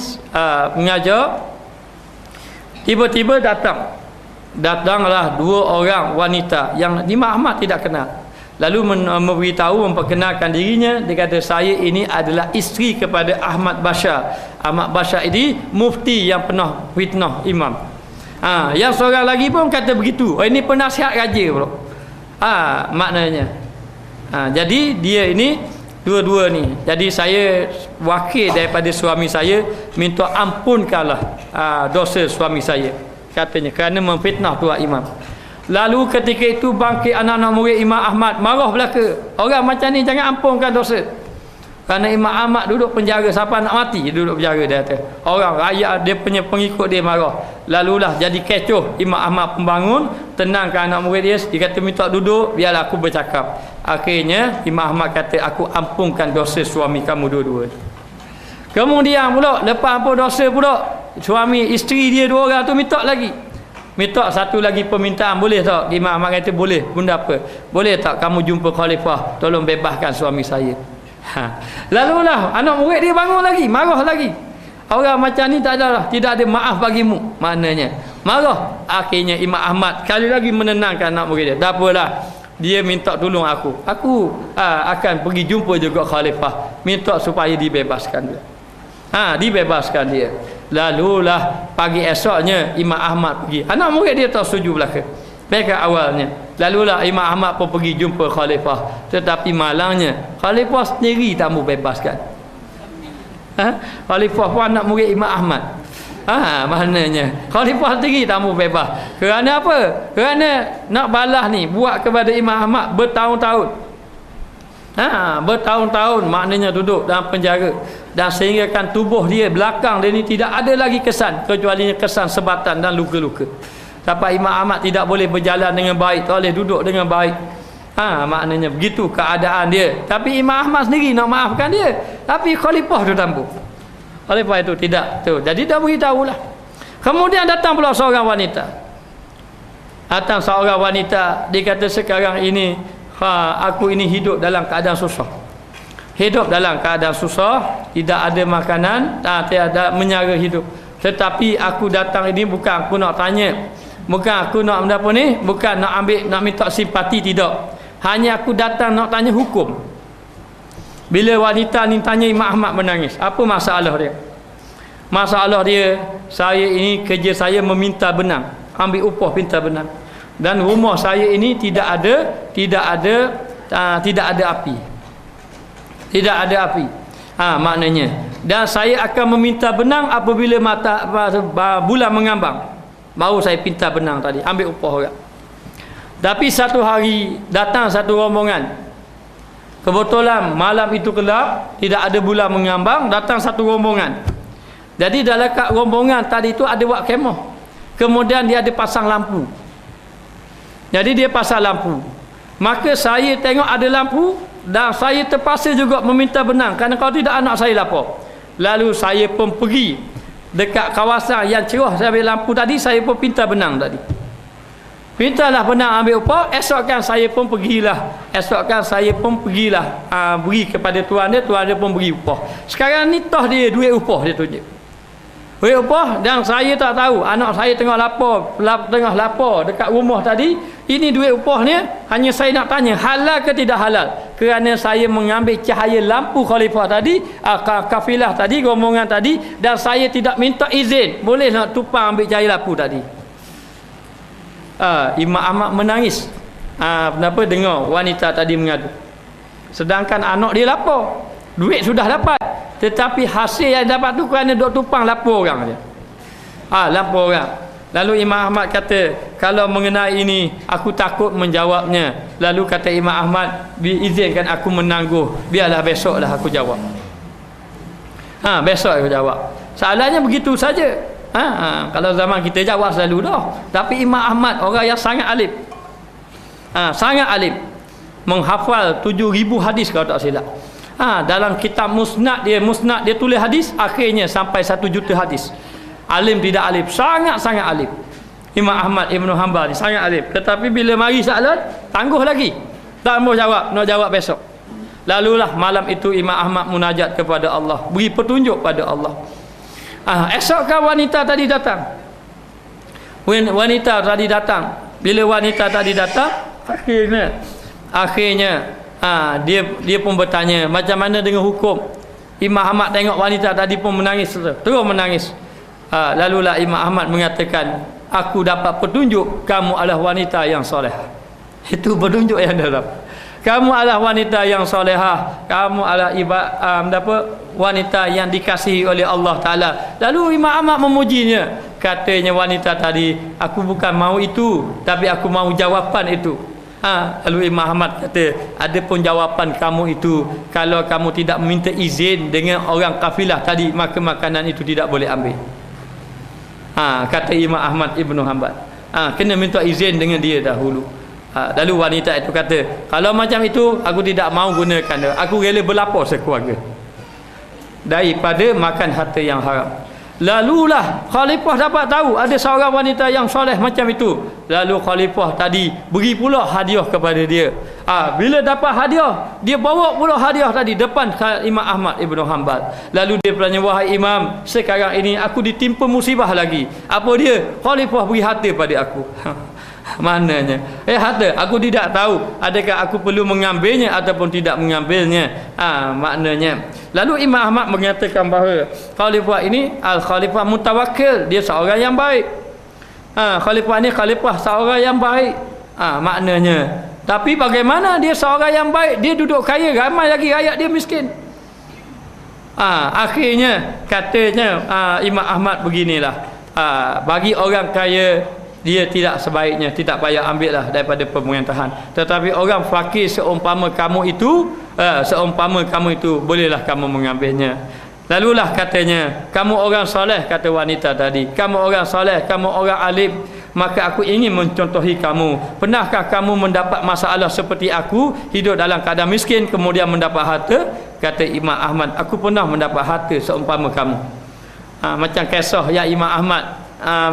S1: mengajar, tiba-tiba datanglah 2 orang wanita yang Imam Ahmad tidak kenal. Lalu memperkenalkan dirinya. Dia kata, saya ini adalah isteri kepada Ahmad Bashar. Ahmad Bashar ini mufti yang pernah fitnah imam. Yang seorang lagi pun kata begitu. Ini penasihat raja pula. Maknanya. Jadi dia ini dua-dua ni. Jadi saya wakil daripada suami saya, minta ampunkanlah dosa suami saya, katanya, kerana memfitnah tua imam. Lalu ketika itu bangkit anak-anak murid Imam Ahmad, marah belaka. Orang macam ni jangan ampunkan dosa. Kerana Imam Ahmad duduk penjara, siapa nak mati duduk penjara, dia kata. Orang rakyat dia punya pengikut dia marah. Lalulah jadi kecoh. Imam Ahmad pembangun, tenangkan anak murid dia. Dia kata, minta duduk, biarlah aku bercakap. Akhirnya Imam Ahmad kata, aku ampunkan dosa suami kamu dua-dua. Kemudian pula, lepas ampun dosa pula, suami isteri dia 2 orang tu minta lagi. Minta satu lagi permintaan, boleh tak? Imam Ahmad kata, boleh. Bunda apa? Boleh tak kamu jumpa khalifah, tolong bebaskan suami saya. Lalulah anak murid dia bangun lagi, marah lagi. Orang macam ni tak ada maaf bagimu, maknanya marah. Akhirnya Imam Ahmad kali lagi menenangkan anak murid dia. Tak apalah, dia minta tolong aku akan pergi jumpa juga khalifah, minta supaya dibebaskan dia. Dibebaskan dia. Lalulah pagi esoknya Imam Ahmad pergi. Anak murid dia tak setuju belaka. Mereka awalnya. Lalulah Imam Ahmad pun pergi jumpa khalifah. Tetapi malangnya khalifah sendiri tak mau bebaskan. Khalifah pun anak murid Imam Ahmad. Maknanya khalifah sendiri tak mau bebas. Kerana apa? Kerana nak balas ni buat kepada Imam Ahmad bertahun-tahun. Bertahun-tahun maknanya duduk dalam penjara, dan sehingga kan tubuh dia belakang dia ni tidak ada lagi kesan kecuali kesan sebatan dan luka-luka. Sampai Imam Ahmad tidak boleh berjalan dengan baik, tak boleh duduk dengan baik. Maknanya begitu keadaan dia. Tapi Imam Ahmad sendiri nak maafkan dia, tapi khalifah tu tampu. Khalifah itu tidak tu. Jadi dah beritahulah. Kemudian datang pula seorang wanita. Dia kata, sekarang ini aku ini hidup dalam keadaan susah. Hidup dalam keadaan susah, tidak ada makanan, tiada menyara hidup. Tetapi aku datang ini bukan aku nak tanya, bukan aku nak apa ni, bukan nak ambil, nak minta simpati, tidak. Hanya aku datang nak tanya hukum. Bila wanita ni tanya Imam Ahmad menangis. Apa masalah dia? Masalah dia, saya ini kerja saya meminta benang, ambil upah minta benang. Dan rumah saya ini tidak ada api. Tidak ada api. Maknanya. Dan saya akan meminta benang apabila bulan mengambang. Baru saya pinta benang tadi, ambil upah orang. Tapi satu hari datang satu rombongan. Kebetulan malam itu gelap, tidak ada bulan mengambang, datang satu rombongan. Jadi dalam kat rombongan tadi itu ada buat kemah. Kemudian dia ada pasang lampu. Jadi dia pasang lampu. Maka saya tengok ada lampu dan saya terpaksa juga meminta benang, kerana kalau tidak anak saya lapar. Lalu saya pun pergi dekat kawasan yang cerah, saya ambil lampu tadi, saya pun pinta benang tadi. Pintalah benang ambil upah. Esokkan saya pun pergilah. Beri kepada tuan dia pun beri upah. Sekarang ni toh dia duit upah dia tunjuk. Duit upah, dan saya tak tahu anak saya tengah lapar dekat rumah tadi. Ini duit upahnya. Hanya saya nak tanya halal ke tidak halal, kerana saya mengambil cahaya lampu khalifah tadi, kafilah tadi, rombongan tadi, dan saya tidak minta izin. Boleh nak tupang ambil cahaya lampu tadi. Imam Ahmad menangis. Kenapa? Dengar wanita tadi mengadu. Sedangkan anak dia lapar, duit sudah dapat, tetapi hasil yang dapat tu kerana duk tupang lapar orang dia. Lapar orang. Lalu Imam Ahmad kata, kalau mengenai ini aku takut menjawabnya. Lalu kata Imam Ahmad, izinkan aku menangguh, biarlah besoklah aku jawab. Besok aku jawab. Soalannya begitu saja. Kalau zaman kita jawab selalu dah. Tapi Imam Ahmad orang yang sangat alim. Sangat alim. Menghafal 7,000 hadis kalau tak silap. Dalam kitab musnad dia tulis hadis, akhirnya sampai 1 juta hadis. Alim tidak alim, sangat-sangat alim. Imam Ahmad Ibn Hanbal ni sangat alim. Tetapi bila mari soalan, tangguh lagi. Tak mau jawab, nak jawab besok. Lalulah malam itu Imam Ahmad munajat kepada Allah, beri petunjuk pada Allah. Esokkan wanita tadi datang. Bila wanita tadi datang, akhirnya dia pun bertanya, macam mana dengan hukum? Imam Ahmad tengok wanita tadi pun menangis, terus menangis. Lalulah Imam Ahmad mengatakan, aku dapat petunjuk kamu adalah wanita yang soleh. Itu petunjuk yang dia dapat. Kamu adalah wanita yang solehah, kamu adalah wanita yang dikasihi oleh Allah Ta'ala. Lalu Imam Ahmad memujinya. Katanya wanita tadi, aku bukan mau itu, tapi aku mau jawapan itu. Lalu Imam Ahmad kata, ada pun jawapan kamu itu, kalau kamu tidak minta izin dengan orang kafilah tadi, maka makanan itu tidak boleh ambil. Kata Imam Ahmad Ibn Hanbal, kena minta izin dengan dia dahulu. Lalu wanita itu kata, kalau macam itu aku tidak mau gunakan dia. Aku rela berlapar sekeluarga daripada makan harta yang haram. Lalulah khalifah dapat tahu ada seorang wanita yang soleh macam itu. Lalu khalifah tadi beri pula hadiah kepada dia. Bila dapat hadiah, dia bawa pula hadiah tadi depan Imam Ahmad Ibn Hanbal. Lalu dia bertanya, wahai imam, sekarang ini aku ditimpa musibah lagi. Apa dia? Khalifah beri harta pada aku. Mananya harta, aku tidak tahu adakah aku perlu mengambilnya ataupun tidak mengambilnya. Maknanya. Lalu Imam Ahmad mengatakan bahawa khalifah ini al-khalifah mutawakkil, dia seorang yang baik. Khalifah ni khalifah seorang yang baik. Maknanya, tapi bagaimana dia seorang yang baik, dia duduk kaya, ramai lagi rakyat dia miskin. Akhirnya katanya Imam Ahmad beginilah, bagi orang kaya dia tidak sebaiknya, tidak payah ambil lah daripada pemerintahan. Tetapi orang fakir seumpama kamu itu, bolehlah kamu mengambilnya. Lalulah katanya, kamu orang soleh, kata wanita tadi, kamu orang soleh, kamu orang alim, maka aku ingin mencontohi kamu. Pernahkah kamu mendapat masalah seperti aku, hidup dalam keadaan miskin kemudian mendapat harta? Kata Imam Ahmad, aku pernah mendapat harta seumpama kamu. Macam kisah yang Imam Ahmad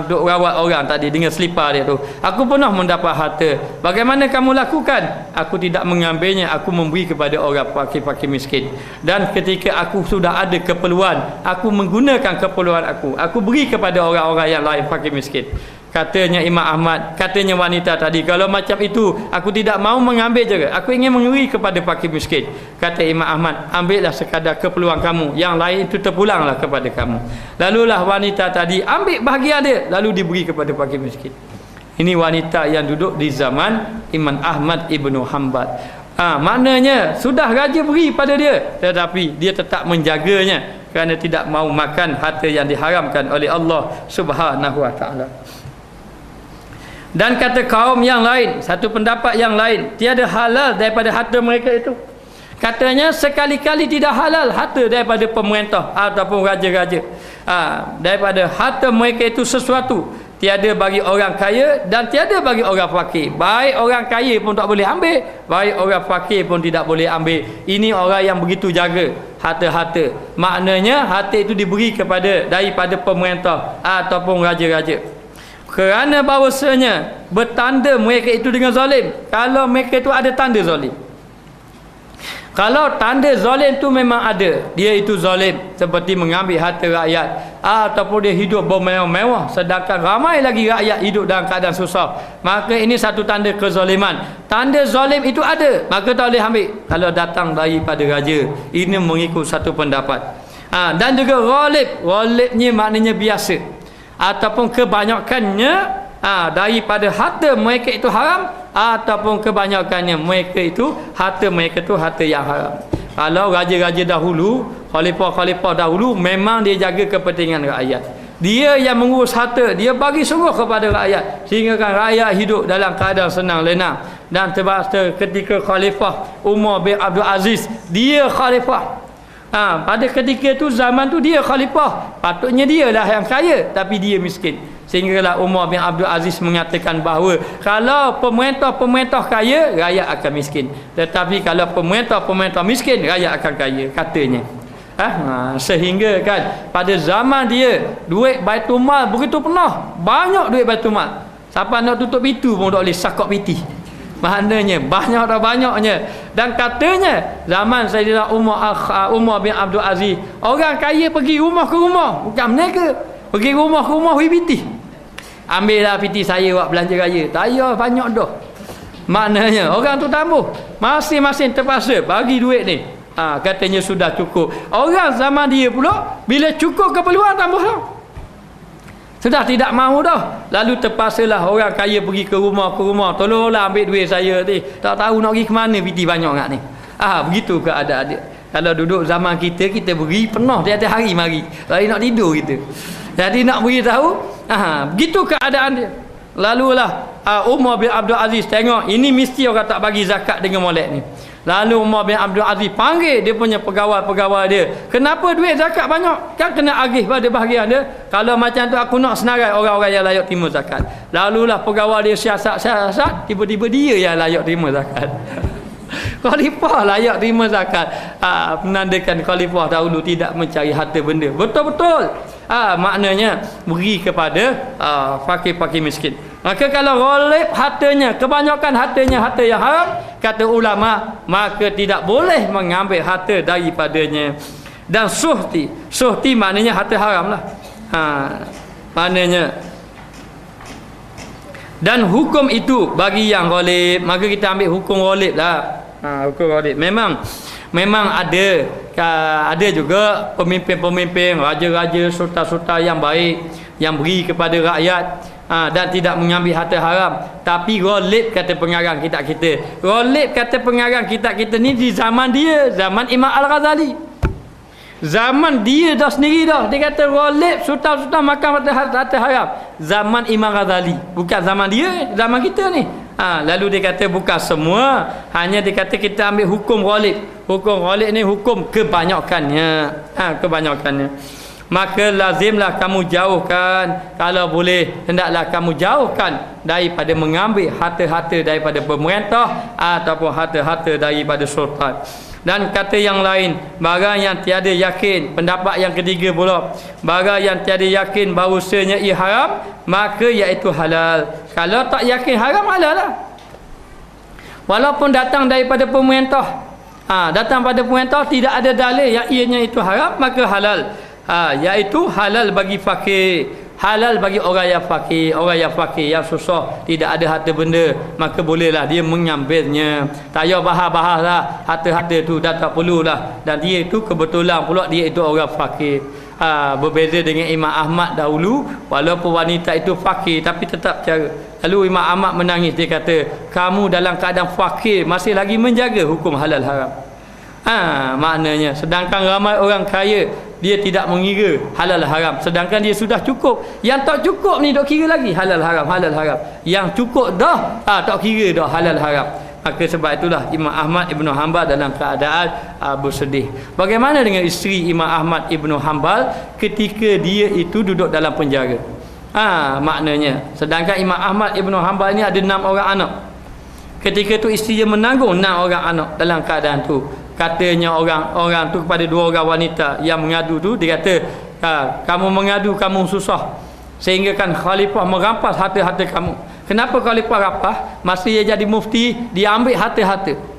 S1: duk rawat orang tadi dengan selipar dia tu. Aku pernah mendapat harta. Bagaimana kamu lakukan? Aku tidak mengambilnya, aku memberi kepada orang fakir-fakir miskin. Dan ketika aku sudah ada keperluan, aku menggunakan keperluan aku beri kepada orang-orang yang lain fakir miskin. Katanya Imam Ahmad, katanya wanita tadi, kalau macam itu aku tidak mau mengambil juga, aku ingin memberi kepada fakir miskin. Kata Imam Ahmad, ambillah sekadar keperluan kamu, yang lain itu terpulanglah kepada kamu. Lalulah wanita tadi ambil bahagian dia, lalu diberi kepada fakir miskin. Ini wanita yang duduk di zaman Imam Ahmad Ibnu Hanbal. Maknanya sudah raja beri pada dia, tetapi dia tetap menjaganya kerana tidak mau makan harta yang diharamkan oleh Allah Subhanahu wa taala. Dan kata kaum yang lain, satu pendapat yang lain, tiada halal daripada harta mereka itu. Katanya sekali-kali tidak halal harta daripada pemerintah ataupun raja-raja. Daripada harta mereka itu sesuatu, tiada bagi orang kaya dan tiada bagi orang fakir. Baik orang kaya pun tak boleh ambil, baik orang fakir pun tidak boleh ambil. Ini orang yang begitu jaga harta-harta. Maknanya harta itu diberi kepada daripada pemerintah ataupun raja-raja. Kerana bahawasanya bertanda mereka itu dengan zalim. Kalau mereka itu ada tanda zalim, kalau tanda zalim itu memang ada, dia itu zalim, seperti mengambil harta rakyat ataupun dia hidup bermewah-mewah sedangkan ramai lagi rakyat hidup dalam keadaan susah, maka ini satu tanda kezaliman. Tanda zalim itu ada, maka tak boleh ambil kalau datang daripada raja. Ini mengikut satu pendapat. Dan juga ghalibnya maknanya biasa ataupun kebanyakannya daripada harta mereka itu haram, ataupun kebanyakannya mereka itu harta yang haram. Kalau raja-raja dahulu, khalifah-khalifah dahulu, memang dia jaga kepentingan rakyat, dia yang mengurus harta, dia bagi semua kepada rakyat sehingga kan rakyat hidup dalam keadaan senang lenang. Dan terpaksa ketika Khalifah Umar bin Abdul Aziz, dia khalifah, pada ketika itu zaman tu dia khalifah, patutnya dia lah yang kaya tapi dia miskin. Sehinggalah Umar bin Abdul Aziz mengatakan bahawa kalau pemerintah kaya, rakyat akan miskin, tetapi kalau pemerintah miskin, rakyat akan kaya, katanya. Sehingga kan pada zaman dia duit Baitul Mal begitu penuh, banyak duit Baitul Mal, siapa nak tutup pintu pun tak boleh sakok piti. Maknanya banyak dah banyaknya. Dan katanya zaman Sayyidina Umar bin Abdul Aziz, orang kaya pergi rumah ke rumah, bukan mereka pergi rumah ke rumah piti. Ambillah piti saya buat belanja raya. Tak payah banyak dah. Maknanya orang tu tambah, masing-masing terpaksa bagi duit ni. Katanya sudah cukup. Orang zaman dia pula bila cukup keperluan tambah lah, sudah tidak mahu dah. Lalu terpaksalah orang kaya pergi ke rumah, tolonglah ambil duit saya ni, tak tahu nak pergi ke mana, piti banyak sangat ni. Begitu keadaan dia. Kalau duduk zaman kita beri penuh tiap-tiap hari mari, lari nak tidur kita. Jadi nak beritahu, begitu keadaan dia. Lalulah Umar bin Abdul Aziz tengok ini mesti orang tak bagi zakat dengan molek ni. Lalu Umar bin Abdul Aziz panggil dia punya pegawai-pegawai dia. Kenapa duit zakat banyak? Kan kena agih pada bahagian dia. Kalau macam tu aku nak senarai orang-orang yang layak terima zakat. Lalulah pegawai dia siasat, tiba-tiba dia yang layak terima zakat. Khalifah layak terima zakat. Menandakan khalifah dahulu tidak mencari harta benda. Betul-betul. Maknanya beri kepada fakir-fakir miskin. Maka kalau ghalib hartanya, kebanyakan hartanya harta yang haram, kata ulama, maka tidak boleh mengambil harta daripadanya. Dan suhti maknanya harta haram lah. Maknanya, dan hukum itu bagi yang ghalib, maka kita ambil hukum ghalib lah. Hukum ghalib memang ada juga pemimpin-pemimpin, raja-raja, sultan-sultan yang baik, yang beri kepada rakyat dan tidak mengambil harta haram. Tapi ghalib kata pengarang kita ghalib kata pengarang kita ni di zaman dia, zaman Imam Al-Ghazali, zaman dia dah sendiri dah. Dia kata ghalib sultan-sultan makan harta haram, zaman Imam Ghazali, bukan zaman dia, zaman kita ni. Lalu dia kata bukan semua, hanya dia kata kita ambil hukum ghalib. Hukum ghalib ni hukum kebanyakannya. Maka lazimlah kamu jauhkan, kalau boleh hendaklah kamu jauhkan daripada mengambil harta-harta daripada pemerintah ataupun harta-harta daripada sultan. Dan kata yang lain, barang yang tiada yakin, pendapat yang ketiga pula, barang yang tiada yakin bahawasanya ia haram, maka iaitu halal. Kalau tak yakin haram, halal lah. Walaupun datang daripada pemerintah, datang pada pemerintah tidak ada dalil yang ianya itu haram, maka halal. Iaitu halal bagi fakir, halal bagi orang yang fakir, yang susah, tidak ada harta benda, maka bolehlah dia mengambilnya. Tak payah bahas-bahas lah harta-harta tu, dah tak perlulah. Dan dia itu kebetulan pula dia itu orang fakir. Berbeza dengan Imam Ahmad dahulu, walaupun wanita itu fakir tapi tetap cara. Lalu Imam Ahmad menangis, dia kata, kamu dalam keadaan fakir masih lagi menjaga hukum halal haram. Maknanya sedangkan ramai orang kaya dia tidak mengira halal haram, sedangkan dia sudah cukup. Yang tak cukup ni dok kira lagi halal haram. Yang cukup dah tak kira dah halal haram. Maka sebab itulah Imam Ahmad Ibn Hanbal dalam keadaan bersedih. Bagaimana dengan isteri Imam Ahmad Ibn Hanbal ketika dia itu duduk dalam penjara? Maknanya sedangkan Imam Ahmad Ibn Hanbal ni ada 6 orang anak. Ketika tu isteri dia menanggung 6 orang anak dalam keadaan tu. Katanya orang tu kepada 2 orang wanita yang mengadu tu, dia kata, kamu mengadu kamu susah, sehingga kan khalifah merampas harta-harta kamu. Kenapa khalifah rampas? Masa dia jadi mufti, dia ambil harta-harta.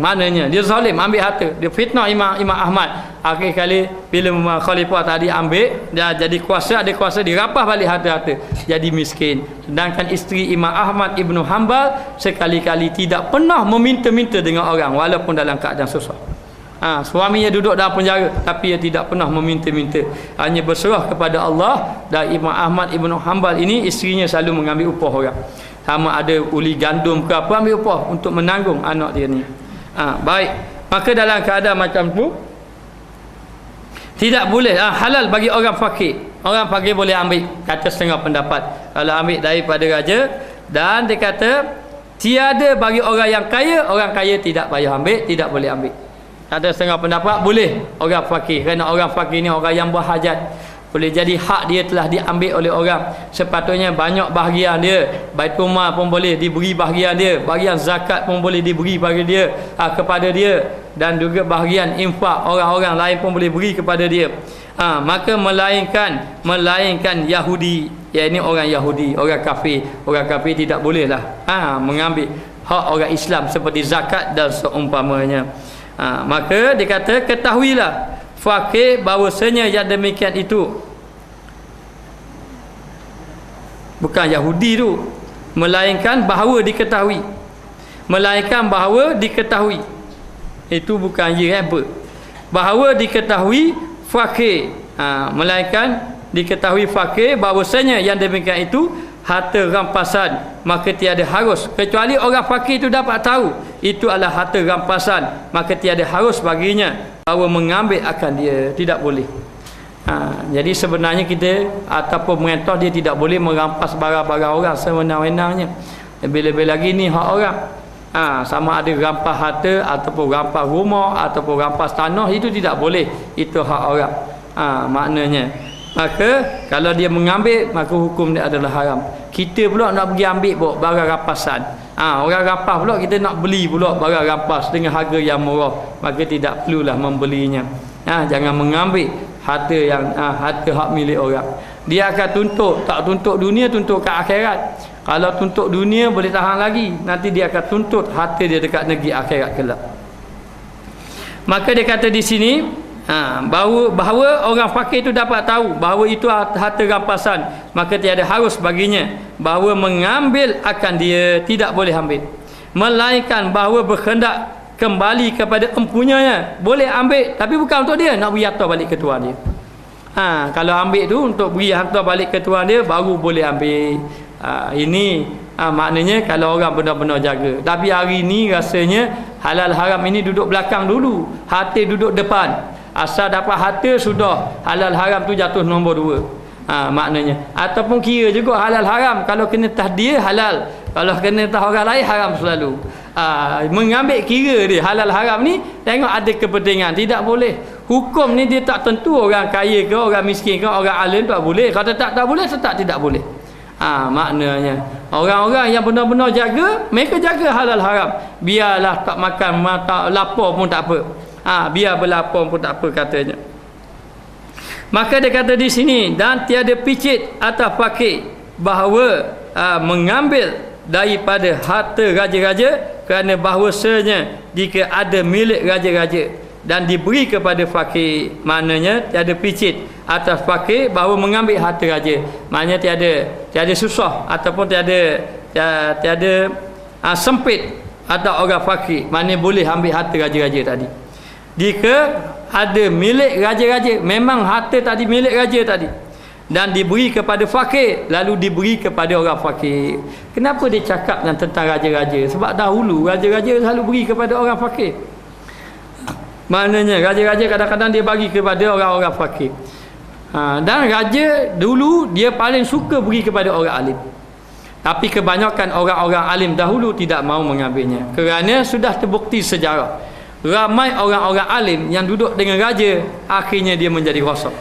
S1: Maknanya dia zalim, ambil harta, dia fitnah Imam Ahmad. Akhir kali bila khalifah tadi ambil, dia jadi kuasa, ada kuasa, dia rampas balik harta-harta, jadi miskin. Sedangkan isteri Imam Ahmad Ibn Hanbal sekali-kali tidak pernah meminta-minta dengan orang walaupun dalam keadaan susah. Suaminya duduk dalam penjara tapi dia tidak pernah meminta-minta, hanya berserah kepada Allah. Dan Imam Ahmad Ibn Hanbal ini isterinya selalu mengambil upah orang, sama ada uli gandum ke apa, ambil upah untuk menanggung anak dia ni. Baik, maka dalam keadaan macam tu tidak boleh halal bagi orang fakir. Orang fakir boleh ambil, kata setengah pendapat, kalau ambil daripada raja. Dan dia kata tiada bagi orang yang kaya, orang kaya tidak payah ambil, tidak boleh ambil. Ada setengah pendapat boleh orang fakir, kerana orang fakir ni orang yang berhajat. Boleh jadi hak dia telah diambil oleh orang, sepatutnya banyak bahagian dia. Baitul Mal pun boleh diberi bahagian dia, bahagian zakat pun boleh diberi bagi dia, kepada dia. Dan juga bahagian infak orang-orang lain pun boleh beri kepada dia. Maka melainkan Yahudi, ya ini orang Yahudi, orang kafir tidak bolehlah mengambil hak orang Islam seperti zakat dan seumpamanya. Maka dia kata, ketahuilah fakir bahawasanya yang demikian itu bukan Yahudi tu, melainkan bahawa diketahui, itu bukan apa, bahawa diketahui fakir, melainkan diketahui fakir bahawasanya yang demikian itu harta rampasan, maka tiada harus, kecuali orang fakir itu dapat tahu itu adalah harta rampasan, maka tiada harus baginya bahawa mengambil akan dia, tidak boleh. Jadi sebenarnya kita ataupun pemerintah dia tidak boleh merampas barang-barang orang sewenang-wenangnya. Lebih-lebih lagi ni hak orang. Sama ada rampas harta ataupun rampas rumah ataupun rampas tanah, itu tidak boleh, itu hak orang. Maknanya maka kalau dia mengambil, maka hukum dia adalah haram. Kita pula nak pergi ambil barang rampasan, orang rampas pula kita nak beli pula barang rampas dengan harga yang murah, maka tidak perlulah membelinya. Jangan mengambil harta yang harta hak milik orang. Dia akan tuntut, tak tuntut dunia, tuntut ke akhirat. Kalau tuntut dunia boleh tahan lagi, nanti dia akan tuntut harta dia dekat negeri akhirat kelak. Maka dia kata di sini, bahawa orang fakir itu dapat tahu bahawa itu harta rampasan, maka tiada harus baginya bahawa mengambil akan dia, tidak boleh ambil. Melainkan bahawa berkehendak kembali kepada empunyanya, boleh ambil, tapi bukan untuk dia, nak beri harta balik ke tuan dia. Kalau ambil tu untuk beri harta balik ke tuan dia, baru boleh ambil. Ini maknanya kalau orang benar-benar jaga. Tapi hari ni rasanya halal haram ini duduk belakang dulu, harta duduk depan. Asal dapat harta sudah, halal haram tu jatuh nombor 2. Maknanya, ataupun kira juga halal haram, kalau kena tah dia halal, kalau kena tah orang lain haram selalu. Mengambil kira dia halal haram ni, tengok ada kepentingan, tidak boleh. Hukum ni dia tak tentu orang kaya ke, orang miskin ke, orang alim tak boleh. Kata tak boleh, tetap tidak boleh. Maknanya orang-orang yang benar-benar jaga, mereka jaga halal haram. Biarlah tak makan, tak lapar pun tak apa. Biar berlapar pun tak apa, katanya. Maka dia kata di sini, dan tiada picit atau fakir bahawa mengambil daripada harta raja-raja, kerana bahawasanya jika ada milik raja-raja, dan diberi kepada fakir, maknanya tiada picit atas fakir bahawa mengambil harta raja, maknanya tiada susah ataupun tiada sempit atau orang fakir, maknanya boleh ambil harta raja-raja tadi. Jika ada milik raja-raja, memang harta tadi milik raja tadi, dan diberi kepada fakir, lalu diberi kepada orang fakir. Kenapa dia cakap tentang raja-raja? Sebab dahulu raja-raja selalu beri kepada orang fakir. Maknanya raja-raja kadang-kadang dia bagi kepada orang-orang fakir. Dan raja dulu dia paling suka beri kepada orang alim. Tapi kebanyakan orang-orang alim dahulu tidak mahu mengambilnya, kerana sudah terbukti sejarah, ramai orang-orang alim yang duduk dengan raja, akhirnya dia menjadi rosak.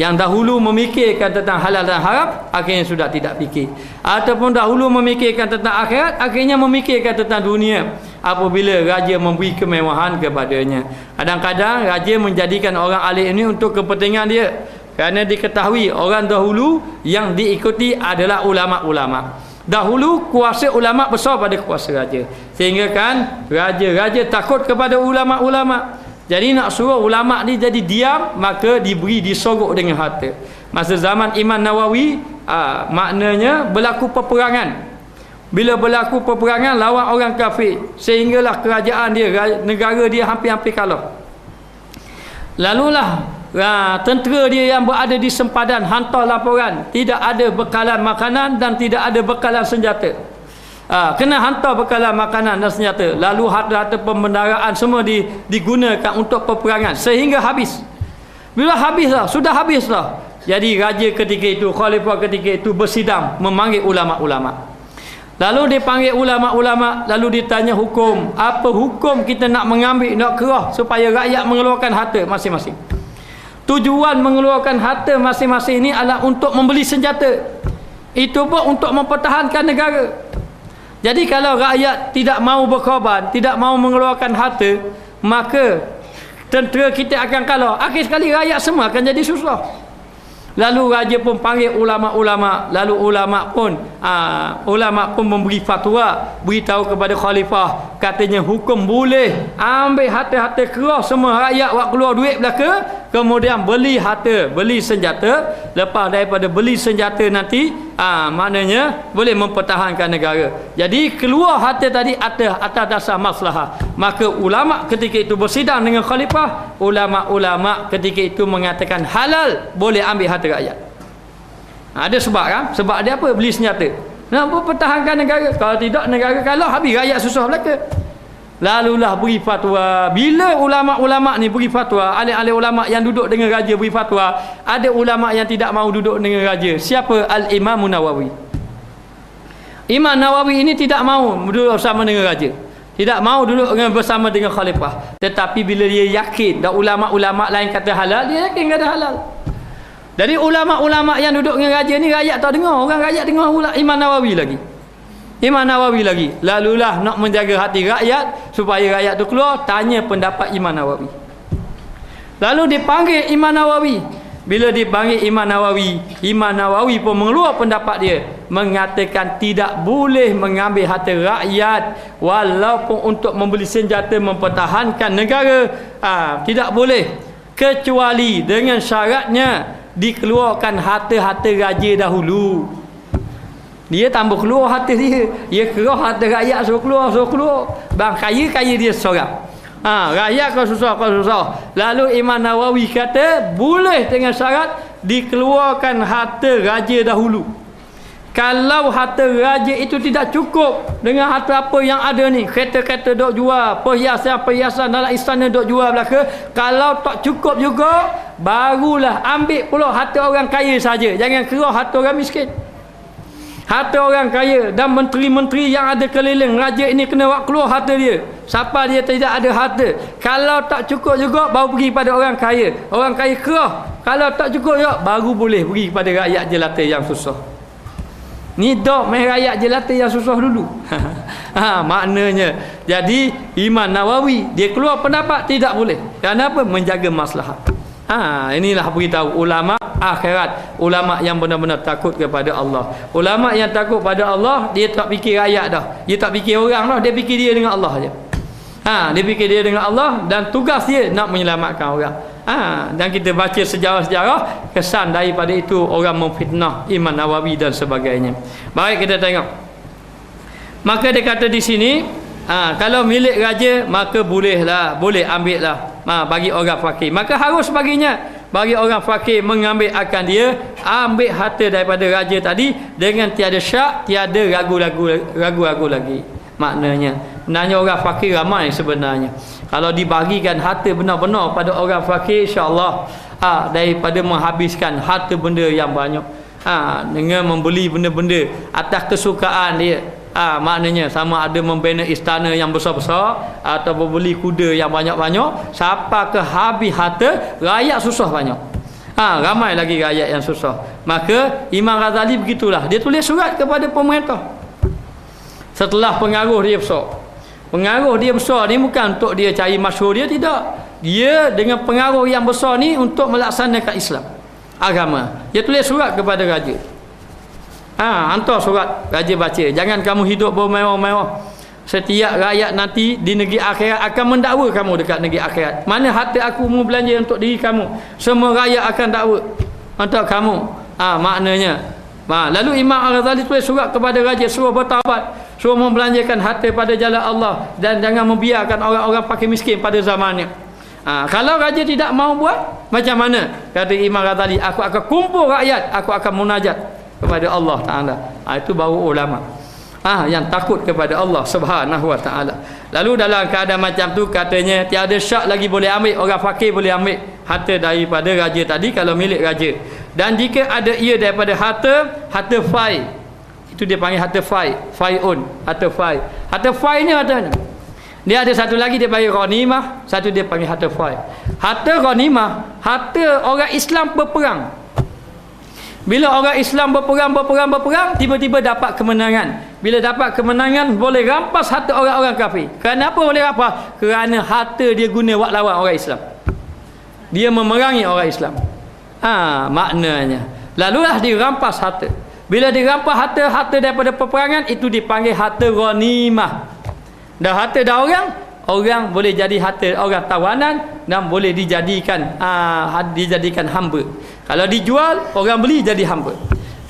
S1: Yang dahulu memikirkan tentang halal dan haram, akhirnya sudah tidak fikir. Ataupun dahulu memikirkan tentang akhirat, akhirnya memikirkan tentang dunia, apabila raja memberi kemewahan kepadanya. Kadang-kadang raja menjadikan orang alim ini untuk kepentingan dia, kerana diketahui orang dahulu yang diikuti adalah ulama-ulama. Dahulu kuasa ulama besar pada kuasa raja, sehingga kan raja-raja takut kepada ulama-ulama. Jadi nak suruh ulama ni jadi diam, maka disorok dengan harta. Masa zaman Imam Nawawi, maknanya berlaku peperangan. Bila berlaku peperangan lawan orang kafir, sehinggalah kerajaan dia, negara dia hampir-hampir kalah. Lalulah tentera dia yang berada di sempadan hantar laporan, tidak ada bekalan makanan dan tidak ada bekalan senjata. Kena hantar bekalan makanan dan senjata. Lalu harta-harta pembendaraan semua digunakan untuk peperangan sehingga habis. Bila habislah, sudah habislah, jadi raja ketika itu, khalifah ketika itu bersidang, memanggil ulama-ulama. Lalu dipanggil ulama-ulama, lalu ditanya hukum. Apa hukum kita nak mengambil, nak kerah supaya rakyat mengeluarkan harta masing-masing? Tujuan mengeluarkan harta masing-masing ini adalah untuk membeli senjata. Itu pun untuk mempertahankan negara. Jadi kalau rakyat tidak mahu berkorban, tidak mahu mengeluarkan harta, maka tentera kita akan kalah. Akhir sekali rakyat semua akan jadi susah. Lalu raja pun panggil ulama-ulama, lalu ulama pun memberi fatwa, beritahu kepada khalifah, katanya hukum boleh ambil harta-harta kerah semua rakyat buat keluar duit belaka, kemudian beli harta, beli senjata. Lepas daripada beli senjata nanti, maknanya boleh mempertahankan negara. Jadi keluar harta tadi atas dasar maslahah. Maka ulama ketika itu bersidang dengan khalifah, ulama-ulama ketika itu mengatakan halal boleh ambil harta rakyat. Ada sebab kan? Sebab dia apa? Beli senjata. Nak mempertahankan negara. Kalau tidak, negara kalah, habis rakyat susah belaka. Lalulah beri fatwa. Bila ulama-ulama ni beri fatwa, ahli-ahli ulama yang duduk dengan raja beri fatwa, ada ulama yang tidak mahu duduk dengan raja. Siapa? Al-Imam Nawawi. Imam Nawawi ini tidak mahu duduk bersama dengan raja, tidak mahu duduk bersama dengan khalifah. Tetapi bila dia yakin dan ulama-ulama lain kata halal, dia yakin kata halal. Jadi ulama-ulama yang duduk dengan raja ni rakyat tak dengar, orang rakyat dengar Imam Nawawi lagi. Imam Nawawi lagi. Lalulah nak menjaga hati rakyat supaya rakyat tu keluar, tanya pendapat Imam Nawawi. Lalu dipanggil Imam Nawawi. Bila dipanggil Imam Nawawi pun mengeluar pendapat dia, mengatakan tidak boleh mengambil harta rakyat walaupun untuk membeli senjata mempertahankan negara. Tidak boleh, kecuali dengan syaratnya dikeluarkan harta-harta raja dahulu. Dia tambah keluar harta dia, kerah harta rakyat suruh keluar. Bang kaya dia seorang. Rakyat kau susah. Lalu Imam Nawawi kata boleh dengan syarat dikeluarkan harta raja dahulu. Kalau harta raja itu tidak cukup dengan harta apa yang ada ni, kereta-kereta dok jual, perhiasan dalam istana dok jual belaka, kalau tak cukup juga, barulah ambil pula harta orang kaya saja. Jangan kerah harta orang miskin. Harta orang kaya dan menteri-menteri yang ada keliling raja ini kena buat keluar harta dia. Siapa dia tidak ada harta, kalau tak cukup juga baru pergi pada orang kaya. Orang kaya kerah. Kalau tak cukup juga baru boleh pergi kepada rakyat jelata yang susah. Ni dok main rakyat jelata yang susah dulu. Maknanya jadi Imam Nawawi dia keluar pendapat tidak boleh. Kenapa? Menjaga maslahat. Inilah beritahu ulama akhirat, ulama yang benar-benar takut kepada Allah. Ulama yang takut pada Allah, dia tak fikir rakyat dah, dia tak fikir orang dah, dia fikir dia dengan Allah aja. Dia fikir dia dengan Allah dan tugas dia nak menyelamatkan orang. Dan kita baca sejarah-sejarah kesan daripada itu orang memfitnah Imam Nawawi dan sebagainya. Baik, kita tengok. Maka dia kata di sini, kalau milik raja maka boleh ambil lah bagi orang fakir. Maka harus bagi orang fakir mengambil akan dia ambil harta daripada raja tadi dengan tiada syak, tiada ragu-ragu lagi. Maknanya orang fakir ramai sebenarnya. Kalau dibagikan harta benar-benar pada orang fakir, insya-Allah daripada menghabiskan harta benda yang banyak dengan membeli benda-benda atas kesukaan dia. Maknanya sama ada membina istana yang besar-besar atau membeli kuda yang banyak-banyak, siapa ke habis harta, rakyat susah banyak. Ramai lagi rakyat yang susah. Maka Imam Ghazali begitulah, dia tulis surat kepada pemerintah setelah pengaruh dia besar. Pengaruh dia besar ni bukan untuk dia cari masyhur, dia tidak. Dia dengan pengaruh yang besar ni untuk melaksanakan Islam agama. Dia tulis surat kepada raja. Hantar surat, raja baca. Jangan kamu hidup bermewah-mewah. Setiap rakyat nanti di negeri akhirat akan mendakwa kamu dekat negeri akhirat. Mana harta aku mau belanja untuk diri kamu, semua rakyat akan dakwa untuk kamu. Maknanya lalu Imam Al-Ghazali tulis surat kepada raja, suruh bertaubat, suruh membelanjakan harta pada jalan Allah dan jangan membiarkan orang-orang fakir miskin pada zamannya. Kalau raja tidak mau buat, macam mana? Kata Imam Ghazali, aku akan kumpul rakyat, aku akan munajat kepada Allah Ta'ala. Itu baru ulama yang takut kepada Allah Subhanahu Wa Ta'ala. Lalu dalam keadaan macam tu katanya tiada syak lagi boleh ambil, orang fakir boleh ambil harta daripada raja tadi kalau milik raja. Dan jika ada ia daripada harta fai, itu dia panggil harta faiun, harta fai. Harta fai ni harta, dia ada satu lagi dia panggil ghanimah, satu dia panggil harta fai. Harta ghanimah, harta orang Islam berperang. Bila orang Islam berperang, tiba-tiba dapat kemenangan. Bila dapat kemenangan, boleh rampas harta orang-orang kafir. Kenapa boleh rampas? Kerana harta dia guna buat lawan orang Islam. Dia memerangi orang Islam. Maknanya. Lalulah dirampas harta. Bila dirampas harta daripada peperangan, itu dipanggil harta ghanimah. Dan harta dah orang boleh jadi harta orang tawanan dan boleh dijadikan hamba. Kalau dijual, orang beli jadi hamba.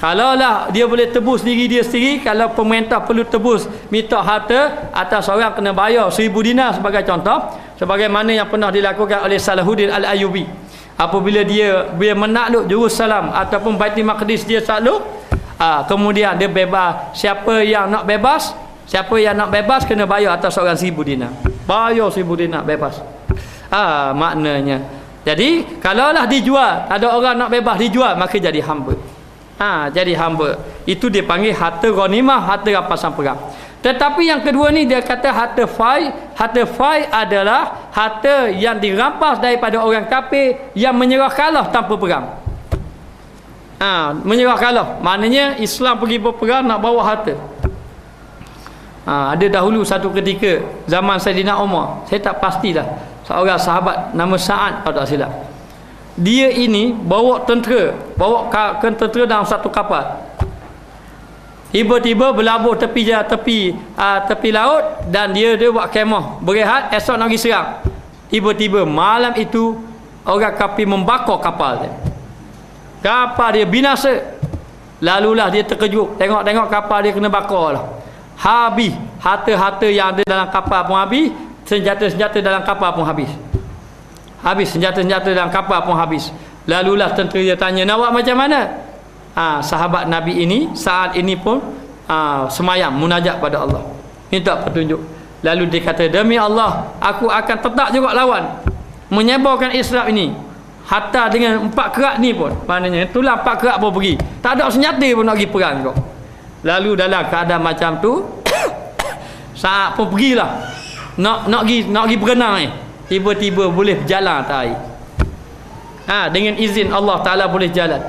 S1: Kalau lah dia boleh tebus diri dia sendiri, kalau pemerintah perlu tebus minta harta atas orang, kena bayar 1000 dinar sebagai contoh, sebagaimana yang pernah dilakukan oleh Salahuddin Al-Ayyubi. Apabila dia menakluk Jerusalem ataupun Baitul Maqdis, dia takluk, kemudian dia bebas. Siapa yang nak bebas kena bayar atas orang 1000 dinar. Bayar 1000 dinar bebas. Maknanya. Jadi kalaulah dijual, ada orang nak bebas dijual, maka jadi hamba. Jadi hamba. Itu dia panggil harta ghanimah, harta rampasan perang. Tetapi yang kedua ni dia kata harta fai. Harta fai adalah harta yang dirampas daripada orang kafir yang menyerah kalah tanpa perang. Menyerah kalah, maknanya Islam pergi berperang nak bawa harta. Ada dahulu satu ketika zaman Saidina Umar, saya tak pastilah, seorang sahabat nama Sa'ad kalau tak silap, dia ini bawa tentera dalam satu kapal. Tiba-tiba berlabuh tepi laut dan dia buat kemah berehat, esok nak pergi serang. Tiba-tiba malam itu orang kafir membakar kapal dia. Kapal dia binasa. Lalulah dia terkejut, tengok kapal dia kena bakar lah. Habis harta-harta yang ada dalam kapal pun habis, senjata-senjata dalam kapal pun habis. Senjata-senjata dalam kapal pun habis. Lalulah tentera dia tanya, nak buat macam mana? Sahabat Nabi ini, saat ini pun semayang munajat pada Allah, minta petunjuk. Lalu dia kata, demi Allah, aku akan tetap juga lawan, menyebarkan Islam ini. Hatta dengan 4 kerak ni pun, maknanya itulah 4 kerak pun pergi, tak ada senjata pun nak pergi perang kau. Lalu dalam keadaan macam tu saat pun pergilah nak pergi berenang ni, tiba-tiba boleh berjalan atas air. Dengan izin Allah Ta'ala boleh jalan.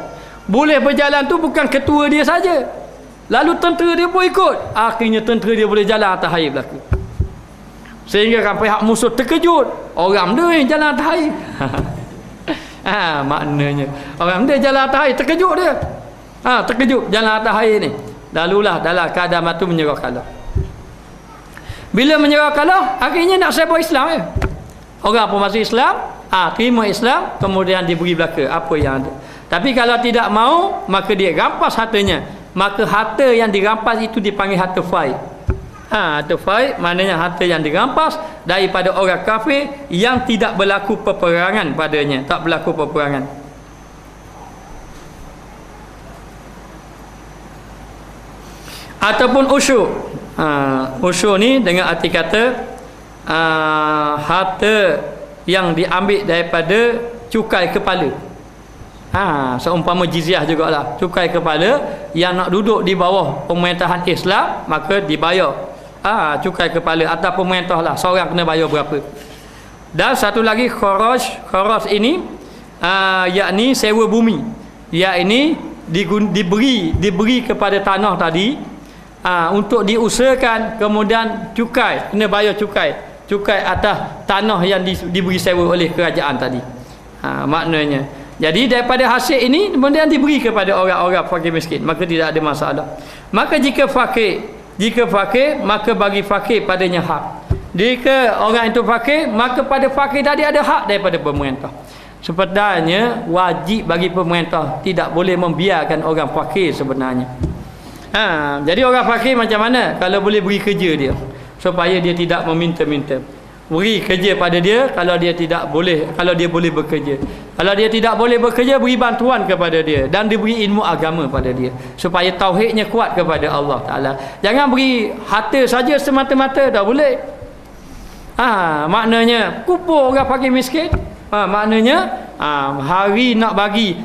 S1: Boleh berjalan tu bukan ketua dia saja, lalu tentera dia pun ikut. Akhirnya tentera dia boleh jalan atas air berlaku. Sehingga kan pihak musuh terkejut, orang dia yang jalan atas air. Maknanya orang dia jalan atas air, terkejut dia. Terkejut jalan atas air ni. Lalulah dalam keadaan itu menyerah kalah. Bila menyerah kalah, akhirnya nak sebut Islam je. Orang pun masuk Islam, terima Islam, kemudian diberi belaka apa yang ada. Tapi kalau tidak mau, maka dia rampas hartanya. Maka harta yang dirampas itu dipanggil harta fai. Harta fai maknanya harta yang dirampas daripada orang kafir yang tidak berlaku peperangan padanya, tak berlaku peperangan. Ataupun usyur. Usyur ni dengan arti kata harta yang diambil daripada cukai kepala. Seumpama jizyah jugalah, cukai kepala yang nak duduk di bawah pemerintahan Islam, maka dibayar cukai kepala atas pemerintah lah, seorang kena bayar berapa. Dan satu lagi kharaj ini yakni sewa bumi, yakni diberi kepada tanah tadi untuk diusahakan, kemudian cukai, kena bayar cukai atas tanah yang diberi sewa oleh kerajaan tadi. Maknanya jadi daripada hasil ini kemudian diberi kepada orang-orang fakir miskin, maka tidak ada masalah. Maka jika fakir, maka bagi fakir padanya hak. Jika orang itu fakir, maka pada fakir tadi ada hak daripada pemerintah. Sebenarnya wajib bagi pemerintah, tidak boleh membiarkan orang fakir sebenarnya. Jadi orang fakir macam mana? Kalau boleh beri kerja dia, supaya dia tidak meminta-minta. Beri kerja pada dia kalau dia tidak boleh, kalau dia boleh bekerja. Kalau dia tidak boleh bekerja, beri bantuan kepada dia dan diberi ilmu agama pada dia supaya tauhidnya kuat kepada Allah Taala. Jangan beri harta saja semata-mata, tak boleh. Maknanya kupur orang fakir miskin. Maknanya hari nak bagi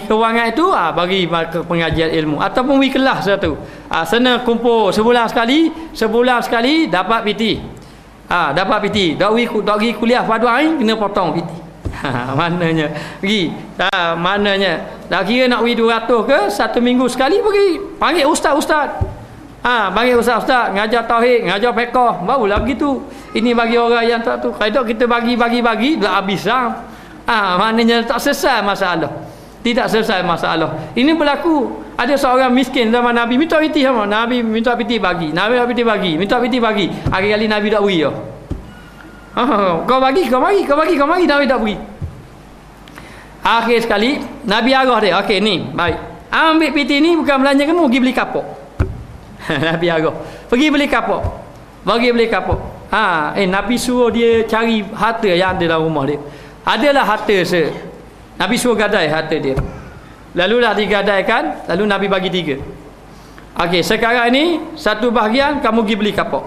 S1: kewangan itu, bagi pengajian ilmu ataupun beri kelas satu. Sana kumpul sebulan sekali dapat PT. Dapat PT. Tak pergi kuliah fardu ain, kena potong PT. Maknanya pergi. Maknanya dah kira nak pergi 200 ke, satu minggu sekali pergi. Panggil ustaz-ustaz. Panggil ustaz-ustaz ngajar tauhid, ngajar fiqh, barulah begitu. Ini bagi orang yang tak tu. Kalau kita bagi dah habis dah. Maknanya tak selesai masalah. Tidak selesai masalah. Ini berlaku. Ada seorang miskin zaman Nabi minta piti sama. Nabi minta piti bagi. Nabi minta piti bagi. Minta piti bagi. Hari-hari Nabi tak beri. Kau bagi. Nabi tak beri. Akhir sekali Nabi arah dia. Okey ni, baik. Ambil piti ni bukan belanja kamu, pergi beli kapok. Nabi arah. Pergi beli kapok. Nabi suruh dia cari harta yang ada dalam rumah dia. Adalah harta Nabi suruh gadai harta dia. Lalulah digadaikan, lalu Nabi bagi 3. Okey, sekarang ni satu bahagian kamu pergi beli kapok.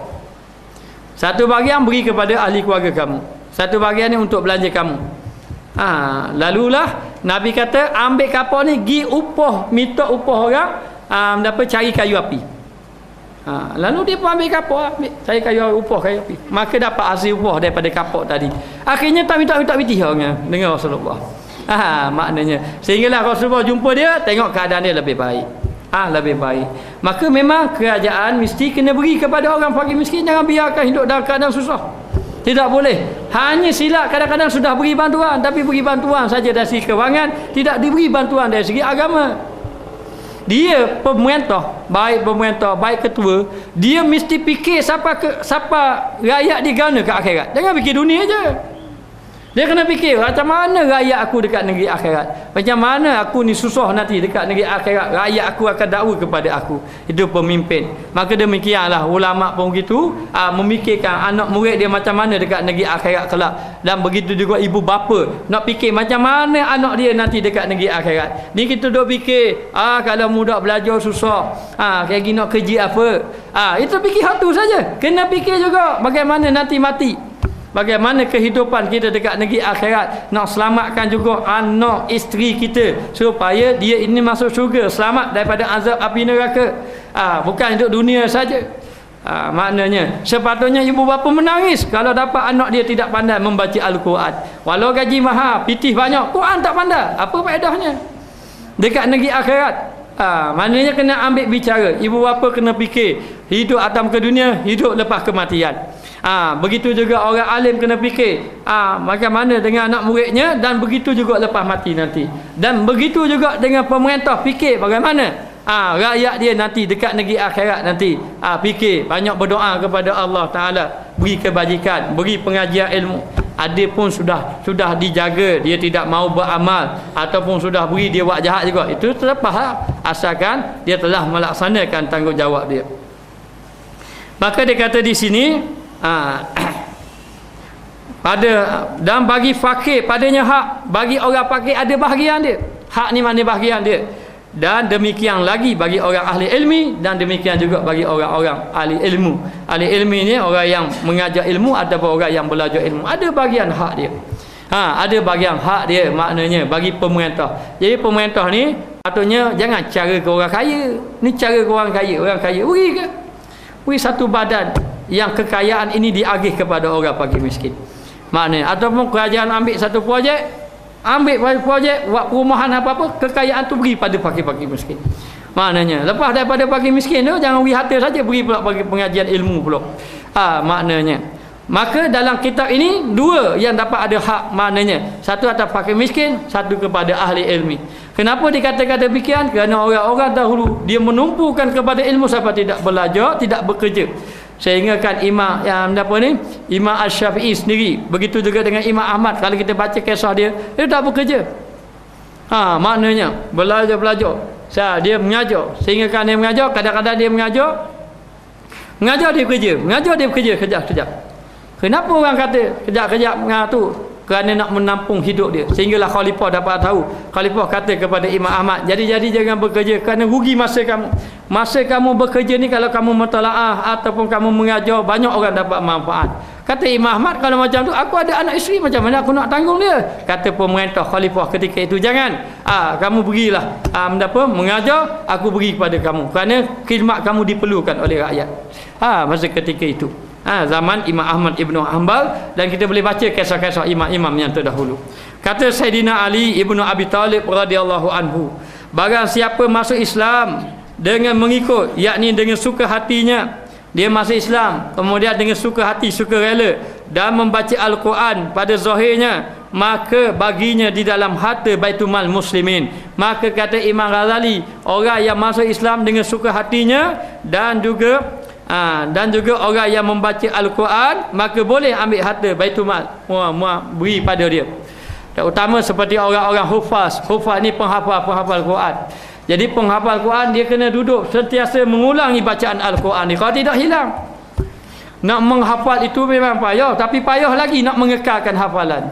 S1: Satu bahagian beri kepada ahli keluarga kamu. Satu bahagian ni untuk belanja kamu. Lalulah Nabi kata ambil kapok ni pergi minta upah orang dapat cari kayu api. Lalu dia pun ambil kapok, cari kayu api. Maka dapat hasil upah daripada kapok tadi. Akhirnya tak minta piti orang dengan Rasulullah. Maknanya sehinggalah Rasulullah jumpa dia, tengok keadaan dia lebih baik. Lebih baik. Maka memang kerajaan mesti kena beri kepada orang fakir miskin, jangan biarkan hidup dalam keadaan susah. Tidak boleh. Hanya silap kadang-kadang sudah beri bantuan, tapi beri bantuan saja dari segi kewangan, tidak diberi bantuan dari segi agama. Dia pemerintah, baik ketua, dia mesti fikir siapa rakyat digana ke akhirat. Jangan fikir dunia je. Dia kena fikir macam mana rakyat aku dekat negeri akhirat. Macam mana aku ni susah nanti dekat negeri akhirat. Rakyat aku akan dakwa kepada aku. Itu pemimpin. Maka demikianlah ulama pun begitu, memikirkan anak murid dia macam mana dekat negeri akhirat kelak. Dan begitu juga ibu bapa nak fikir macam mana anak dia nanti dekat negeri akhirat. Ni kita duk fikir, kalau budak belajar susah, kayak gini nak kerja apa. Itu fikir satu saja. Kena fikir juga bagaimana nanti mati. Bagaimana kehidupan kita dekat negeri akhirat. Nak selamatkan juga anak isteri kita supaya dia ini masuk syurga, selamat daripada azab api neraka. Bukan hidup dunia saja. Maknanya sepatutnya ibu bapa menangis kalau dapat anak dia tidak pandai membaca Al-Quran. Walau gaji mahal, pitih banyak, Quran tak pandai. Apa faedahnya dekat negeri akhirat? Maknanya kena ambil bicara. Ibu bapa kena fikir hidup atas muka dunia, hidup lepas kematian. Begitu juga orang alim kena fikir bagaimana dengan anak muridnya, dan begitu juga lepas mati nanti. Dan begitu juga dengan pemerintah fikir bagaimana rakyat dia nanti dekat negeri akhirat nanti fikir banyak berdoa kepada Allah Ta'ala, beri kebajikan, beri pengajian ilmu. Ada pun sudah dijaga, dia tidak mau beramal, ataupun sudah beri dia buat jahat juga, itu terlepas lah, asalkan dia telah melaksanakan tanggungjawab dia. Maka dia kata di sini dan bagi fakir padanya hak, bagi orang fakir ada bahagian dia. Hak ni mana bahagian dia. Dan demikian lagi bagi orang ahli ilmi, dan demikian juga bagi orang-orang ahli ilmu. Ahli ilmi ni orang yang mengajar ilmu ataupun orang yang belajar ilmu, ada bahagian hak dia. Ada bahagian hak dia, maknanya bagi pemerintah. Jadi pemerintah ni patutnya jangan cara ke orang kaya. Ni cara ke orang kaya beri ke? Beri satu badan yang kekayaan ini diagih kepada orang fakir miskin. Maknanya ataupun kerajaan ambil satu projek, buat perumahan apa-apa, kekayaan tu beri pada fakir-fakir miskin. Maknanya lepas daripada fakir miskin tu jangan beri harta saja, beri pula bagi pengajian ilmu pula. Maknanya maka dalam kitab ini dua yang dapat ada hak, maknanya satu atas fakir miskin, satu kepada ahli ilmi. Kenapa dikatakan demikian? Kerana orang-orang dahulu dia menumpukan kepada ilmu sampai tidak belajar, tidak bekerja. Sehingga kan Imam Imam Asy-Syafi'i sendiri, begitu juga dengan Imam Ahmad, kalau kita baca kisah dia tak bekerja. Maknanya belajar. Dia mengajar, sehingga kan dia mengajar, kadang-kadang dia mengajar dia bekerja kejap-kejap. Kenapa orang kata kejap-kejap tu? Kerana nak menampung hidup dia. Sehinggalah khalifah dapat tahu. Khalifah kata kepada Imam Ahmad, jadi jangan bekerja, kerana rugi masa kamu. Masa kamu bekerja ni, kalau kamu mentalaah ataupun kamu mengajar, banyak orang dapat manfaat. Kata Imam Ahmad, kalau macam tu aku ada anak isteri, macam mana aku nak tanggung dia? Kata pemerintah khalifah ketika itu, jangan, kamu berilah mengajar, aku beri kepada kamu, kerana khidmat kamu diperlukan oleh rakyat. Masa ketika itu, zaman Imam Ahmad Ibnu Hanbal, dan kita boleh baca kisah-kisah imam-imam yang terdahulu. Kata Sayyidina Ali Ibnu Abi Talib radhiyallahu anhu, barang siapa masuk Islam dengan mengikut, yakni dengan suka hatinya, dia masuk Islam kemudian dengan suka hati, suka rela, dan membaca Al-Quran pada zahirnya, maka baginya di dalam harta Baitul Mal Muslimin. Maka kata Imam Ghazali, orang yang masuk Islam dengan suka hatinya dan juga orang yang membaca Al-Quran, maka boleh ambil harta Baitul Mal, beri pada dia. Terutama seperti orang-orang hufaz ni penghafal Quran. Jadi penghafal Quran dia kena duduk sentiasa mengulangi bacaan Al-Quran ni, kalau tidak hilang. Nak menghafal itu memang payah, tapi payah lagi nak mengekalkan hafalan.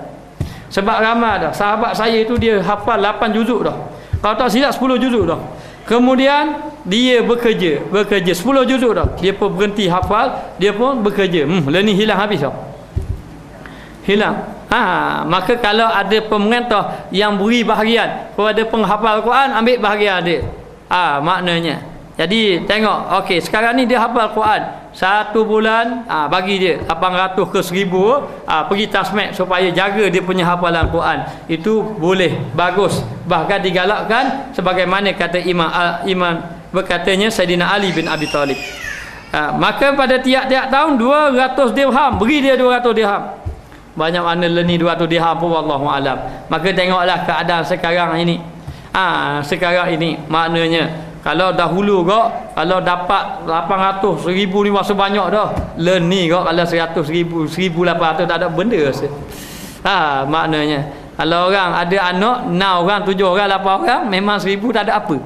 S1: Sebab ramai dah sahabat saya itu, dia hafal 8 juzuk dah, kalau tak silap 10 juzuk dah. Kemudian dia bekerja 10 juzuk dah, dia pun berhenti hafal, dia pun bekerja, ni hilang habis dah. Hilang. Maka kalau ada pemerintah yang beri bahagian kepada penghafal Quran, ambil bahagian dia. Maknanya. Jadi tengok, okey, sekarang ni dia hafal Quran 1 bulan, bagi dia 800 ke 1000, pergi tasmek supaya jaga dia punya hafalan Quran. Itu boleh, bagus, bahkan digalakkan, sebagaimana kata Imam berkatanya Sayyidina Ali bin Abi Talib. Maka pada tiap-tiap tahun 200 dirham, beri dia 200 dirham. Banyak mana ni 200 dirham pun wallahu alam. Maka tengoklah keadaan sekarang ini. Sekarang ini maknanya, kalau dahulu kok, kalau dapat 800, 1000 ni masa banyak dah. Ni kok kalau 100,000, 1800 tak ada benda rasa. Maknanya kalau orang ada anak 6 orang, 7 orang, 8 orang, memang 1000 tak ada apa.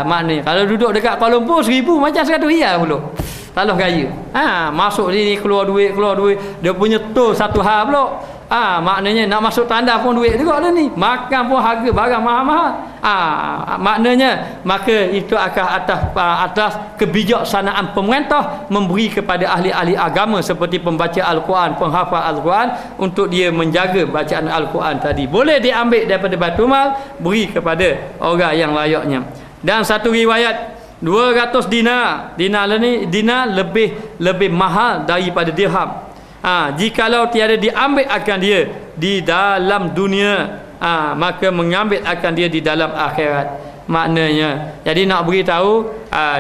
S1: Maknanya kalau duduk dekat Kuala Lumpur 1000 macam 100 riyal pula. Talah gaya. Masuk sini keluar duit, dia punya tol satu hal pula. Maknanya nak masuk tanda pun duit juga dah ni. Makan pun harga barang mahal-mahal. Maknanya maka itu akan atas kebijaksanaan pemerintah memberi kepada ahli-ahli agama seperti pembaca Al-Quran, penghafal Al-Quran, untuk dia menjaga bacaan Al-Quran tadi. Boleh diambil daripada Baitul Mal, beri kepada orang yang layaknya. Dan satu riwayat 200 dinar dinar lebih mahal daripada dirham. Jikalau tiada diambil akan dia di dalam dunia, maka mengambil akan dia di dalam akhirat. Maknanya, jadi nak beritahu,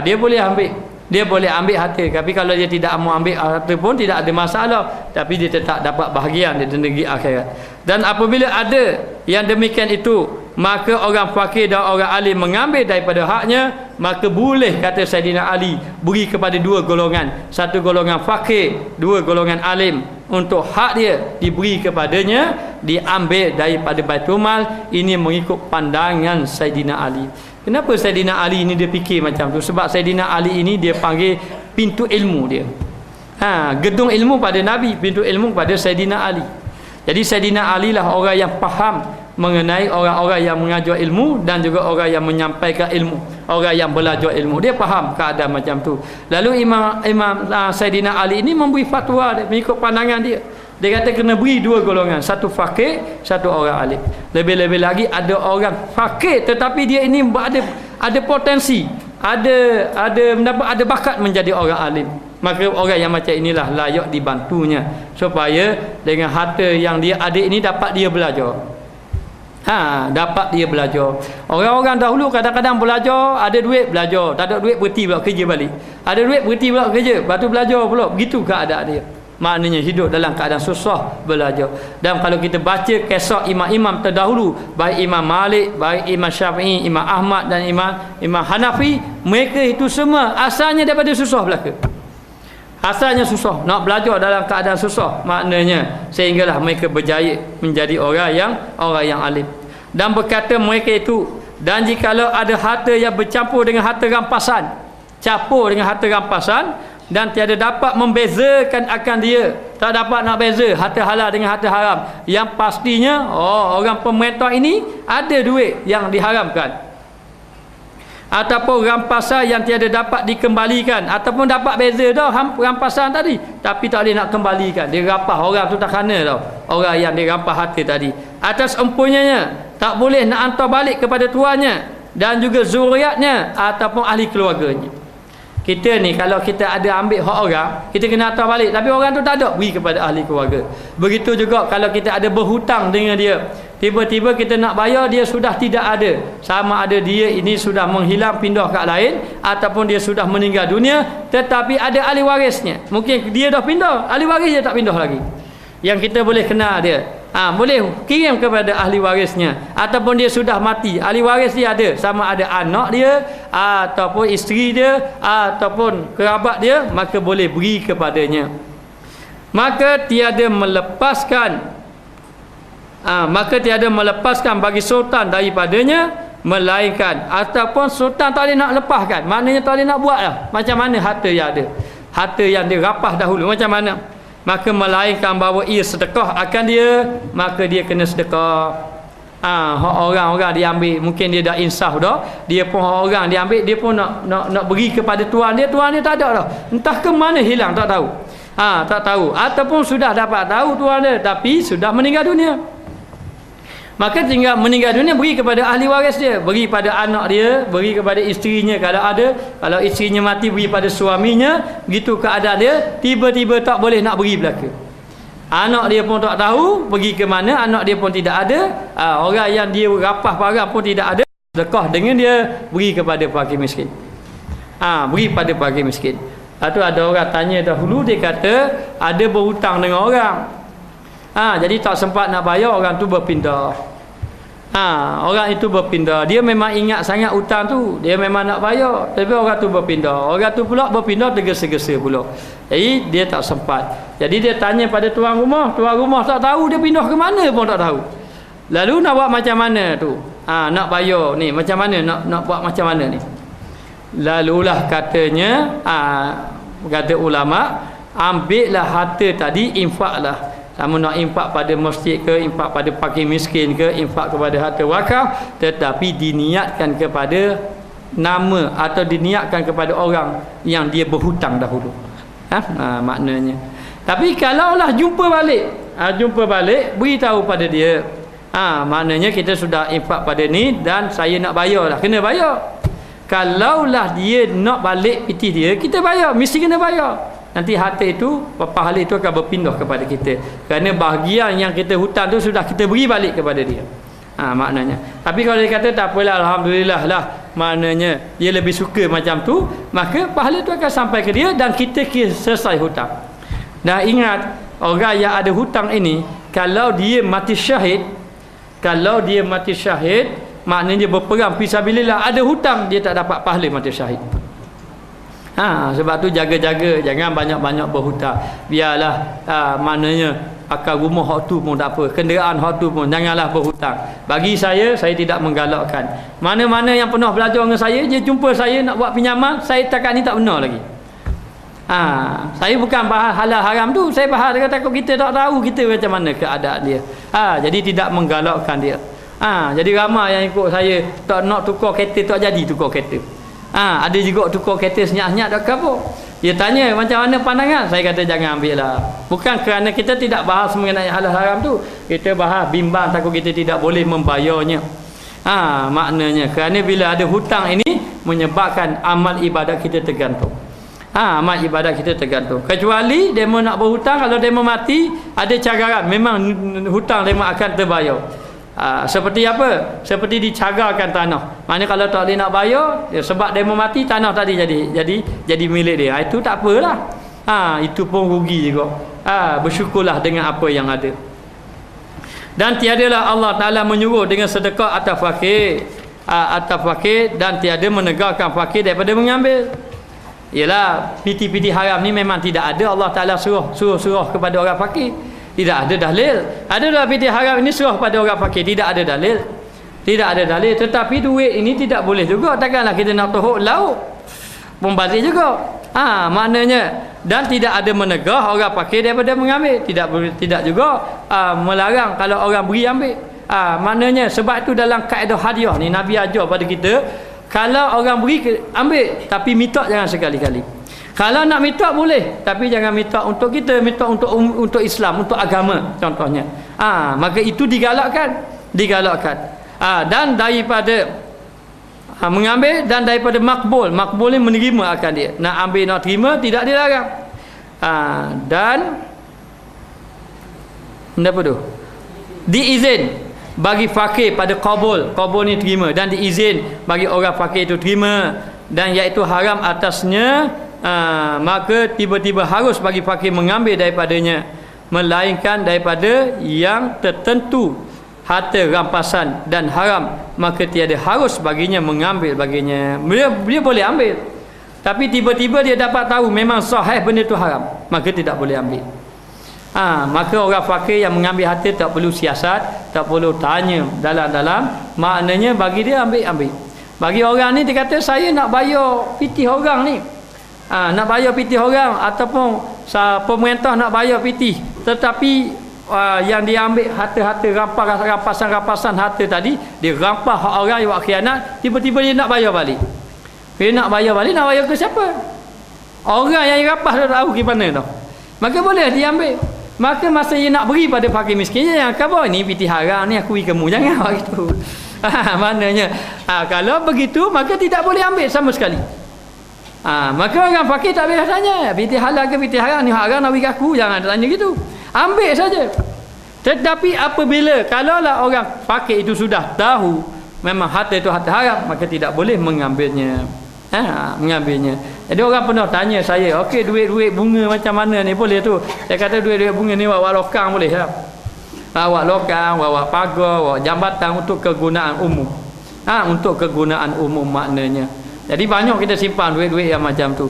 S1: dia boleh ambil harta, tapi kalau dia tidak mau ambil harta pun tidak ada masalah, tapi dia tetap dapat bahagian di negeri akhirat. Dan apabila ada yang demikian itu, maka orang fakir dan orang alim mengambil daripada haknya, maka boleh, kata Saidina Ali, beri kepada dua golongan, satu golongan fakir, dua golongan alim, untuk hak dia diberi kepadanya, diambil daripada Baitul Mal. Ini mengikut pandangan Saidina Ali. Kenapa Saidina Ali ini dia fikir macam tu? Sebab Saidina Ali ini dia panggil pintu ilmu dia. Gedung ilmu pada Nabi, pintu ilmu pada Saidina Ali. Jadi Saidina Ali lah orang yang faham mengenai orang-orang yang mengajar ilmu dan juga orang yang menyampaikan ilmu, orang yang belajar ilmu. Dia faham keadaan macam tu. Lalu Imam Saidina Ali ini memberi fatwa dia, mengikut pandangan dia. Dia kata kena beri dua golongan, satu fakir, satu orang alim. Lebih-lebih lagi ada orang fakir tetapi dia ini ada potensi, ada bakat menjadi orang alim. Maka orang yang macam inilah layak dibantunya supaya dengan harta yang dia ada ini dapat dia belajar. Dapat dia belajar. Orang-orang dahulu kadang-kadang belajar, ada duit belajar, tak ada duit berhenti pula kerja balik. Ada duit berhenti pula kerja, lepas tu belajar pula. Begitu keadaan dia. Maknanya hidup dalam keadaan susah belajar. Dan kalau kita baca kisah imam-imam terdahulu, baik Imam Malik, baik Imam Syafi'i, Imam Ahmad dan Imam Hanafi, mereka itu semua asalnya daripada susah belaka. Asalnya susah, nak belajar dalam keadaan susah, maknanya sehinggalah mereka berjaya menjadi orang yang alim. Dan berkata mereka itu, dan jikalau ada harta yang bercampur dengan harta rampasan, dan tiada dapat membezakan akan dia, tak dapat nak beza harta halal dengan harta haram, yang pastinya orang pemerintah ini ada duit yang diharamkan, ataupun rampasan yang tiada dapat dikembalikan, ataupun dapat beza dah rampasan tadi tapi tak boleh nak kembalikan, dia rampah orang tu tak kena tau, orang yang dia rampah harta tadi, atas empunyanya tak boleh nak hantar balik kepada tuannya dan juga zuriatnya ataupun ahli keluarganya. Kita ni kalau kita ada ambil hak orang, kita kena hantar balik, tapi orang tu tak ada, beri kepada ahli keluarga. Begitu juga kalau kita ada berhutang dengan dia, tiba-tiba kita nak bayar, dia sudah tidak ada, sama ada dia ini sudah menghilang pindah kat lain ataupun dia sudah meninggal dunia, tetapi ada ahli warisnya. Mungkin dia dah pindah, ahli waris dia tak pindah lagi, yang kita boleh kenal dia. Boleh kirim kepada ahli warisnya, ataupun dia sudah mati, ahli waris dia ada, sama ada anak dia ataupun isteri dia ataupun kerabat dia, maka boleh beri kepadanya. Maka tiada melepaskan bagi sultan daripadanya, melainkan ataupun sultan tak boleh nak lepaskan, maknanya tak boleh nak buat lah. Macam mana harta yang ada, harta yang dia rapah dahulu, macam mana? Maka melainkan bahawa ia sedekah akan dia, maka dia kena sedekah. Orang-orang dia ambil, mungkin dia dah insaf dah, dia pun orang dia ambil, dia pun nak beri kepada tuan dia tak ada dah, entah ke mana hilang, tak tahu. Tak tahu, ataupun sudah dapat tahu tuan dia tapi sudah meninggal dunia, maka tinggal meninggal dunia, beri kepada ahli waris dia, beri pada anak dia, beri kepada isterinya kalau ada, kalau isterinya mati beri pada suaminya. Begitu keadaan dia, tiba-tiba tak boleh nak beri belaka, anak dia pun tak tahu pergi ke mana, anak dia pun tidak ada, orang yang dia rapah barang pun tidak ada, sedekah dengan dia, beri kepada fakir miskin. Beri pada fakir miskin. Lepas tu ada orang tanya dahulu, dia kata ada berhutang dengan orang, jadi tak sempat nak bayar, orang tu berpindah. Orang itu berpindah, dia memang ingat sangat hutang tu, dia memang nak bayar, tapi orang tu berpindah, orang tu pula berpindah tergesa-gesa pula, jadi dia tak sempat. Jadi dia tanya pada tuan rumah tak tahu dia pindah ke mana pun tak tahu. Lalu nak buat macam mana tu, nak bayar ni macam mana, nak buat macam mana ni? Lalulah katanya, kata ulama, ambillah harta tadi, infaklah. Sama nak infak pada masjid ke, infak pada fakir miskin ke, infak kepada harta wakaf, tetapi diniatkan kepada nama atau diniatkan kepada orang yang dia berhutang dahulu. Maknanya. Tapi kalaulah jumpa balik, beritahu pada dia, maknanya kita sudah infak pada ni dan saya nak bayar lah, kena bayar. Kalaulah dia nak balik piti dia, kita bayar, mesti kena bayar. Nanti harta itu, pahala itu akan berpindah kepada kita, kerana bahagian yang kita hutang tu sudah kita beri balik kepada dia. Maknanya. Tapi kalau dia kata tak apalah, alhamdulillah lah, maknanya dia lebih suka macam tu, maka pahala itu akan sampai ke dia dan kita selesai hutang. Dan ingat, orang yang ada hutang ini, kalau dia mati syahid, Kalau dia mati syahid, maknanya berperang fisabilillah, ada hutang, dia tak dapat pahala mati syahid. Sebab tu jaga-jaga, jangan banyak-banyak berhutang. Biarlah maknanya akal rumah hak tu pun tak apa, kenderaan hak tu pun janganlah berhutang. Bagi saya tidak menggalakkan. Mana-mana yang pernah belajar dengan saya, dia jumpa saya nak buat pinjaman, saya takat ni tak benar lagi. Saya bukan bahas halal haram tu, saya bahas dia takut kita tak tahu kita macam mana keadaan dia. Jadi tidak menggalakkan dia. Jadi ramai yang ikut saya tak nak tukar kereta, tak jadi tukar kereta. Ada juga tukar kereta senyap-senyap tak apa. Dia tanya macam mana pandangan, saya kata jangan ambil lah. Bukan kerana kita tidak bahas mengenai halal haram tu, kita bahas bimbang takut kita tidak boleh membayarnya. Maknanya kerana bila ada hutang ini menyebabkan amal ibadat kita tergantung. Amal ibadat kita tergantung. Kecuali demo nak berhutang, kalau demo mati ada cagaran, memang hutang demo akan terbayar. Seperti apa? Seperti dicagarkan tanah. Maknanya kalau tak boleh nak bayar, sebab demo mati tanah tadi jadi milik dia. Itu tak apalah. Itu pun rugi juga. Bersyukurlah dengan apa yang ada. Dan tiadalah Allah Taala menyuruh dengan sedekah atas fakir, dan tiada menegakkan fakir daripada mengambil. Ialah piti-piti haram ni memang tidak ada. Allah Taala suruh kepada orang fakir. Tidak ada dalil. Adalah piti haram ini suruh pada orang fakir, tidak ada dalil. Tidak ada dalil. Tetapi duit ini tidak boleh juga. Takkanlah kita nak tohok lauk, membazir juga. Maknanya, dan tidak ada menegah orang fakir daripada mengambil. Tidak juga melarang kalau orang beri ambil. Maknanya sebab itu dalam kaedah hadiah ni Nabi ajar pada kita, kalau orang beri ambil, tapi minta jangan sekali-kali. Kalau nak minta boleh, tapi jangan minta untuk kita, minta untuk Islam, untuk agama contohnya. Maka itu digalakkan. Dan daripada mengambil, dan daripada makbul ni menerima akan dia. Nak ambil, nak terima, tidak dilarang. Dan apa tu? Diizin bagi fakir pada qabul ni terima, dan diizin bagi orang fakir itu terima, dan iaitu haram atasnya. Maka tiba-tiba harus bagi fakir mengambil daripadanya, melainkan daripada yang tertentu harta rampasan dan haram, maka tiada harus baginya mengambil baginya. Dia boleh ambil, tapi tiba-tiba dia dapat tahu memang sahih benda itu haram, maka tidak boleh ambil. Maka orang fakir yang mengambil harta tak perlu siasat, tak perlu tanya dalam-dalam, maknanya bagi dia ambil. Bagi orang ni dia kata saya nak bayar piti orang ni, nak bayar piti orang, ataupun pemerintah nak bayar piti, tetapi yang dia ambil harta-harta rampasan harta tadi, dia rampas hak orang yang buat khianat, tiba-tiba dia nak bayar balik. Nak bayar ke siapa? Orang yang rampas dah tahu gimana tau. Maka boleh dia ambil. Maka masa dia nak beri pada fakir miskin, yang khabar ni piti haram ni aku beri kamu, jangan buat gitu. Maknanya kalau begitu maka tidak boleh ambil sama sekali. Maka orang fakir tak boleh tanya piti halal ke piti haram, ni haram nak bagi aku, jangan tanya gitu, ambil saja. Tetapi apabila kalaulah orang fakir itu sudah tahu memang harta itu harta haram, maka tidak boleh mengambilnya. Jadi orang pernah tanya saya, okey duit-duit bunga macam mana ni boleh tu? Saya kata duit-duit bunga ni bawa lokang boleh tak? Bawa lokang, bawa pagar, bawa jambatan untuk kegunaan umum. Untuk kegunaan umum maknanya. Jadi banyak kita simpan duit-duit yang macam tu.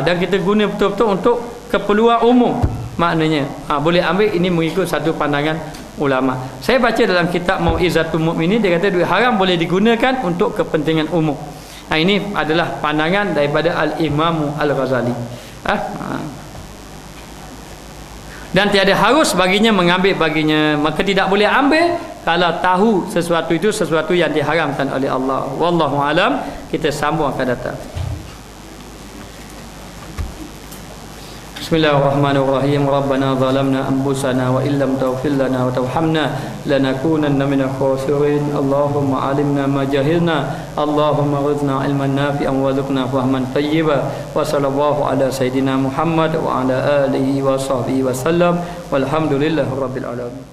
S1: Dan kita guna betul-betul untuk keperluan umum maknanya. Boleh ambil, ini mengikut satu pandangan ulama. Saya baca dalam kitab Mau'izatul Mu'minin, dia kata duit haram boleh digunakan untuk kepentingan umum. Ini adalah pandangan daripada Al-Imam Al-Ghazali. Dan tiada harus baginya mengambil baginya, maka tidak boleh ambil kalau tahu sesuatu itu sesuatu yang diharamkan oleh Allah. Wallahu alam. Kita sambung akan datang. Bismillahirrahmanirrahim. Rabbana zalamna anfusana wa illam taghfir lana wa tarhamna lanakunanna minal khasirin. Allahumma alimna ma jahilna. Allahumma rizqna ilman nafi'an warzuqna fahman tayyiban. Wa sallallahu ala sayidina Muhammad wa ala alihi wa sahbihi wa sallam. Walhamdulillahirabbil alamin.